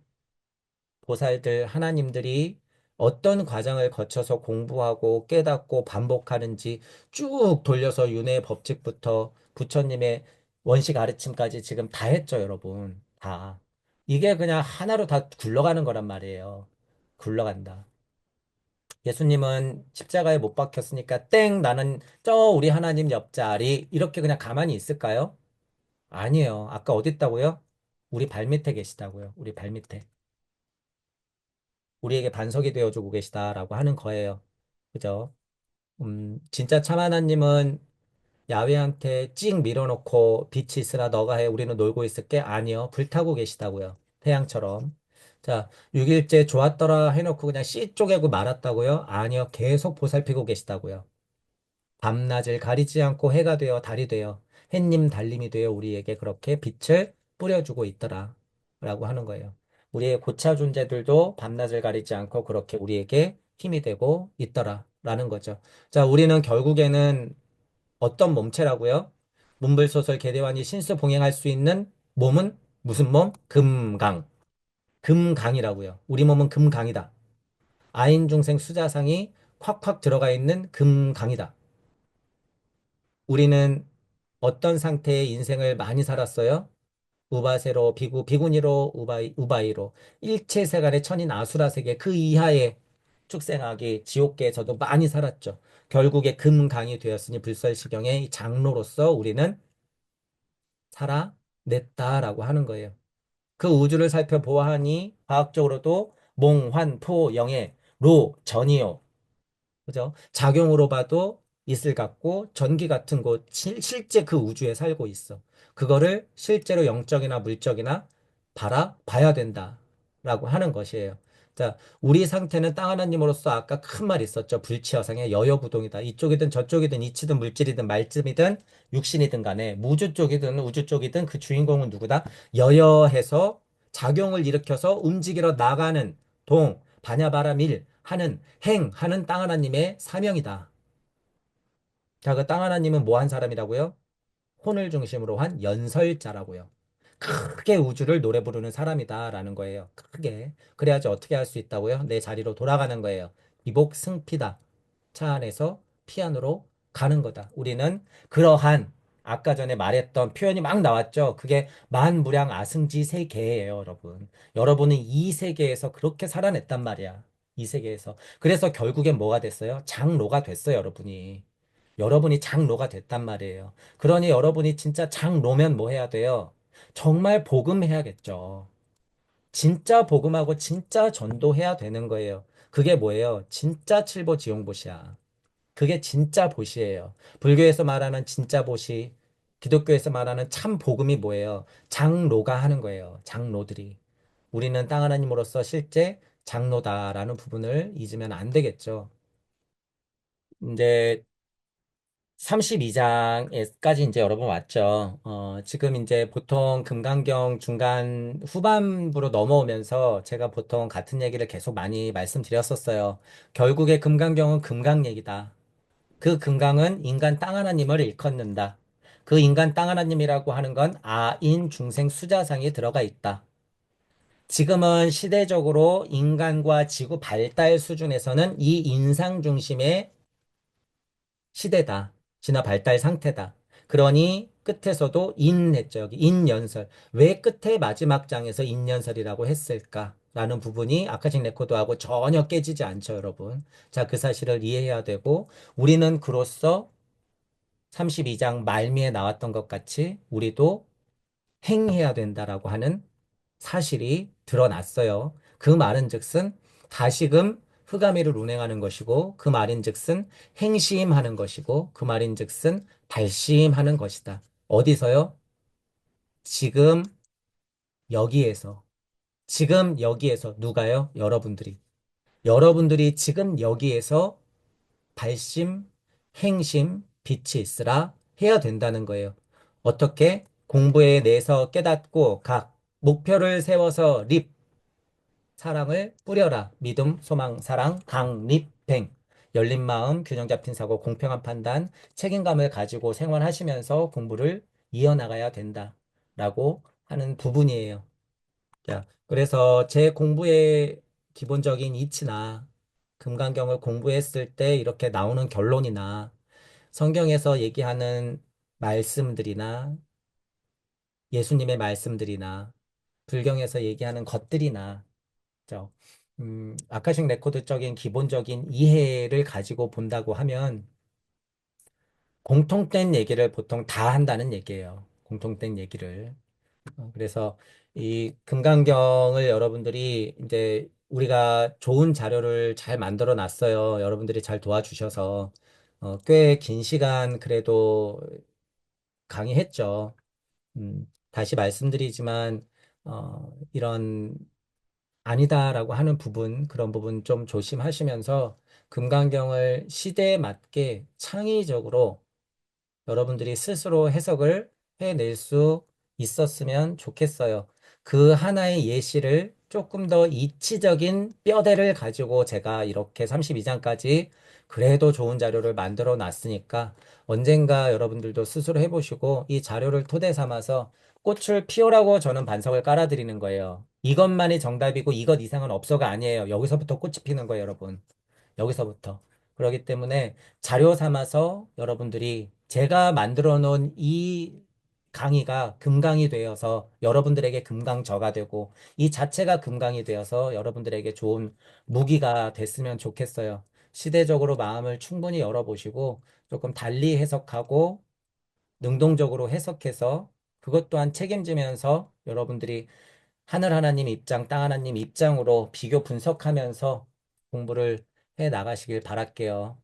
보살들, 하나님들이 어떤 과정을 거쳐서 공부하고 깨닫고 반복하는지 쭉 돌려서 윤회의 법칙부터 부처님의 원시 가르침까지 지금 다 했죠, 여러분. 다. 이게 그냥 하나로 다 굴러가는 거란 말이에요. 굴러간다. 예수님은 십자가에 못 박혔으니까 땡, 나는 저 우리 하나님 옆자리 이렇게 그냥 가만히 있을까요? 아니에요. 아까 어디 있다고요? 우리 발밑에 계시다고요. 우리 발밑에. 우리에게 반석이 되어주고 계시다라고 하는 거예요. 그죠? 진짜 참 하나님은 야훼한테 찍 밀어놓고 빛이 있으라 너가 해 우리는 놀고 있을게? 아니요. 불타고 계시다고요. 태양처럼. 자, 6일째 좋았더라 해놓고 그냥 씨 쪼개고 말았다고요? 아니요. 계속 보살피고 계시다고요. 밤낮을 가리지 않고 해가 되어 달이 되어 햇님 달님이 되어 우리에게 그렇게 빛을 뿌려주고 있더라 라고 하는 거예요. 우리의 고차 존재들도 밤낮을 가리지 않고 그렇게 우리에게 힘이 되고 있더라 라는 거죠. 자, 우리는 결국에는 어떤 몸체라고요? 문불소설 계대환이 신수봉행할 수 있는 몸은 무슨 몸? 금강. 금강이라고요. 우리 몸은 금강이다. 아인중생 수자상이 콱콱 들어가 있는 금강이다. 우리는 어떤 상태의 인생을 많이 살았어요? 우바세로, 비구니로, 우바이로. 일체세간의 천인 아수라 세계 그 이하의 축생하기, 지옥계에서도 많이 살았죠. 결국에 금강이 되었으니 불설시경의 이 장로로서 우리는 살아냈다라고 하는 거예요. 그 우주를 살펴보아하니 과학적으로도 몽, 환, 포, 영의 로, 전이요. 그죠? 작용으로 봐도 이슬 같고 전기 같은 곳 실제 그 우주에 살고 있어. 그거를 실제로 영적이나 물적이나 바라봐야 된다라고 하는 것이에요. 자, 우리 상태는 땅 하나님으로서 아까 큰 말 있었죠. 불치여상의 여여부동이다. 이쪽이든 저쪽이든 이치든 물질이든 말씀이든 육신이든 간에 무주 쪽이든 우주 쪽이든 그 주인공은 누구다? 여여해서 작용을 일으켜서 움직이러 나가는 반야바라밀 하는 행하는 땅 하나님의 사명이다. 자, 그 땅 하나님은 뭐 한 사람이라고요? 혼을 중심으로 한 연설자라고요. 크게 우주를 노래 부르는 사람이다라는 거예요. 크게. 그래야지 어떻게 할 수 있다고요? 내 자리로 돌아가는 거예요. 기복 승피다. 차 안에서 피안으로 가는 거다. 우리는 그러한 아까 전에 말했던 표현이 막 나왔죠. 그게 만무량 아승지 세계예요, 여러분. 여러분은 이 세계에서 그렇게 살아냈단 말이야. 이 세계에서. 그래서 결국엔 뭐가 됐어요? 장로가 됐어요, 여러분이. 여러분이 장로가 됐단 말이에요. 그러니 여러분이 진짜 장로면 뭐 해야 돼요? 정말 복음해야겠죠. 진짜 복음하고 진짜 전도해야 되는 거예요. 그게 뭐예요? 진짜 칠보지용보시야. 그게 진짜 보시예요. 불교에서 말하는 진짜 보시, 기독교에서 말하는 참 복음이 뭐예요? 장로가 하는 거예요. 장로들이. 우리는 땅 하나님으로서 실제 장로다라는 부분을 잊으면 안 되겠죠. 이제 32장에까지 이제 여러분 왔죠. 지금 이제 보통 금강경 중간 후반부로 넘어오면서 제가 보통 같은 얘기를 계속 많이 말씀드렸었어요. 결국에 금강경은 금강 얘기다. 그 금강은 인간 땅 하나님을 일컫는다. 그 인간 땅 하나님이라고 하는 건 아인 중생 수자상이 들어가 있다. 지금은 시대적으로 인간과 지구 발달 수준에서는 이 인상 중심의 시대다. 진화 발달 상태다. 그러니 끝에서도 인했죠. 여기 인연설. 왜 끝에 마지막 장에서 인연설이라고 했을까? 라는 부분이 아카식 레코드하고 전혀 깨지지 않죠, 여러분. 자, 그 사실을 이해해야 되고 우리는 그로써 32장 말미에 나왔던 것 같이 우리도 행해야 된다라고 하는 사실이 드러났어요. 그 말은즉슨 다시금 흑암이를 운행하는 것이고 그 말인즉슨 행시임하는 것이고 그 말인즉슨 발시임하는 것이다. 어디서요? 지금 여기에서. 지금 여기에서 누가요? 여러분들이. 여러분들이 지금 여기에서 발심, 행심, 빛이 있으라 해야 된다는 거예요. 어떻게? 공부에 내서 깨닫고 각 목표를 세워서 립, 사랑을 뿌려라. 믿음, 소망, 사랑, 강립행. 열린 마음, 균형 잡힌 사고, 공평한 판단, 책임감을 가지고 생활하시면서 공부를 이어나가야 된다. 라고 하는 부분이에요. 자, 그래서 제 공부의 기본적인 이치나 금강경을 공부했을 때 이렇게 나오는 결론이나 성경에서 얘기하는 말씀들이나 예수님의 말씀들이나 불경에서 얘기하는 것들이나 그죠? 아카식 레코드적인 기본적인 이해를 가지고 본다고 하면 공통된 얘기를 보통 다 한다는 얘기예요. 공통된 얘기를. 그래서 이 금강경을 여러분들이 이제 우리가 좋은 자료를 잘 만들어 놨어요. 여러분들이 잘 도와주셔서 꽤 긴 시간 그래도 강의했죠. 다시 말씀드리지만 이런 아니다라고 하는 부분, 그런 부분 좀 조심하시면서 금강경을 시대에 맞게 창의적으로 여러분들이 스스로 해석을 해낼 수 있었으면 좋겠어요. 그 하나의 예시를 조금 더 이치적인 뼈대를 가지고 제가 이렇게 32장까지 그래도 좋은 자료를 만들어 놨으니까 언젠가 여러분들도 스스로 해보시고 이 자료를 토대 삼아서 꽃을 피우라고 저는 반석을 깔아드리는 거예요. 이것만이 정답이고 이것 이상은 없어가 아니에요. 여기서부터 꽃이 피는 거예요, 여러분. 여기서부터. 그렇기 때문에 자료 삼아서 여러분들이 제가 만들어 놓은 이 강의가 금강이 되어서 여러분들에게 금강저가 되고 이 자체가 금강이 되어서 여러분들에게 좋은 무기가 됐으면 좋겠어요. 시대적으로 마음을 충분히 열어보시고 조금 달리 해석하고 능동적으로 해석해서 그것 또한 책임지면서 여러분들이 하늘 하나님 입장, 땅 하나님 입장으로 비교 분석하면서 공부를 해 나가시길 바랄게요.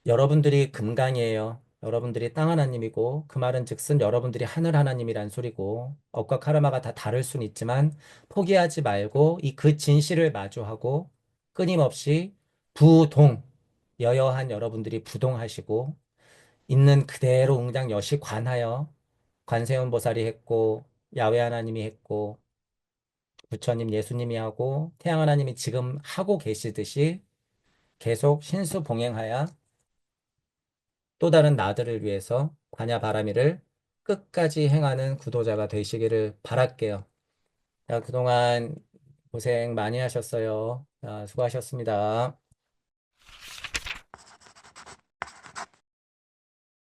여러분들이 금강이에요. 여러분들이 땅 하나님이고 그 말은 즉슨 여러분들이 하늘 하나님이란 소리고 억과 카르마가 다 다를 순 있지만 포기하지 말고 이 그 진실을 마주하고 끊임없이 부동 여여한 여러분들이 부동하시고 있는 그대로 응당여시 관하여 관세음 보살이 했고 야훼 하나님이 했고 부처님 예수님이 하고 태양 하나님이 지금 하고 계시듯이 계속 신수봉행하여 또 다른 나들을 위해서 반야 바라미를 끝까지 행하는 구도자가 되시기를 바랄게요. 자, 그동안 고생 많이 하셨어요. 자, 수고하셨습니다.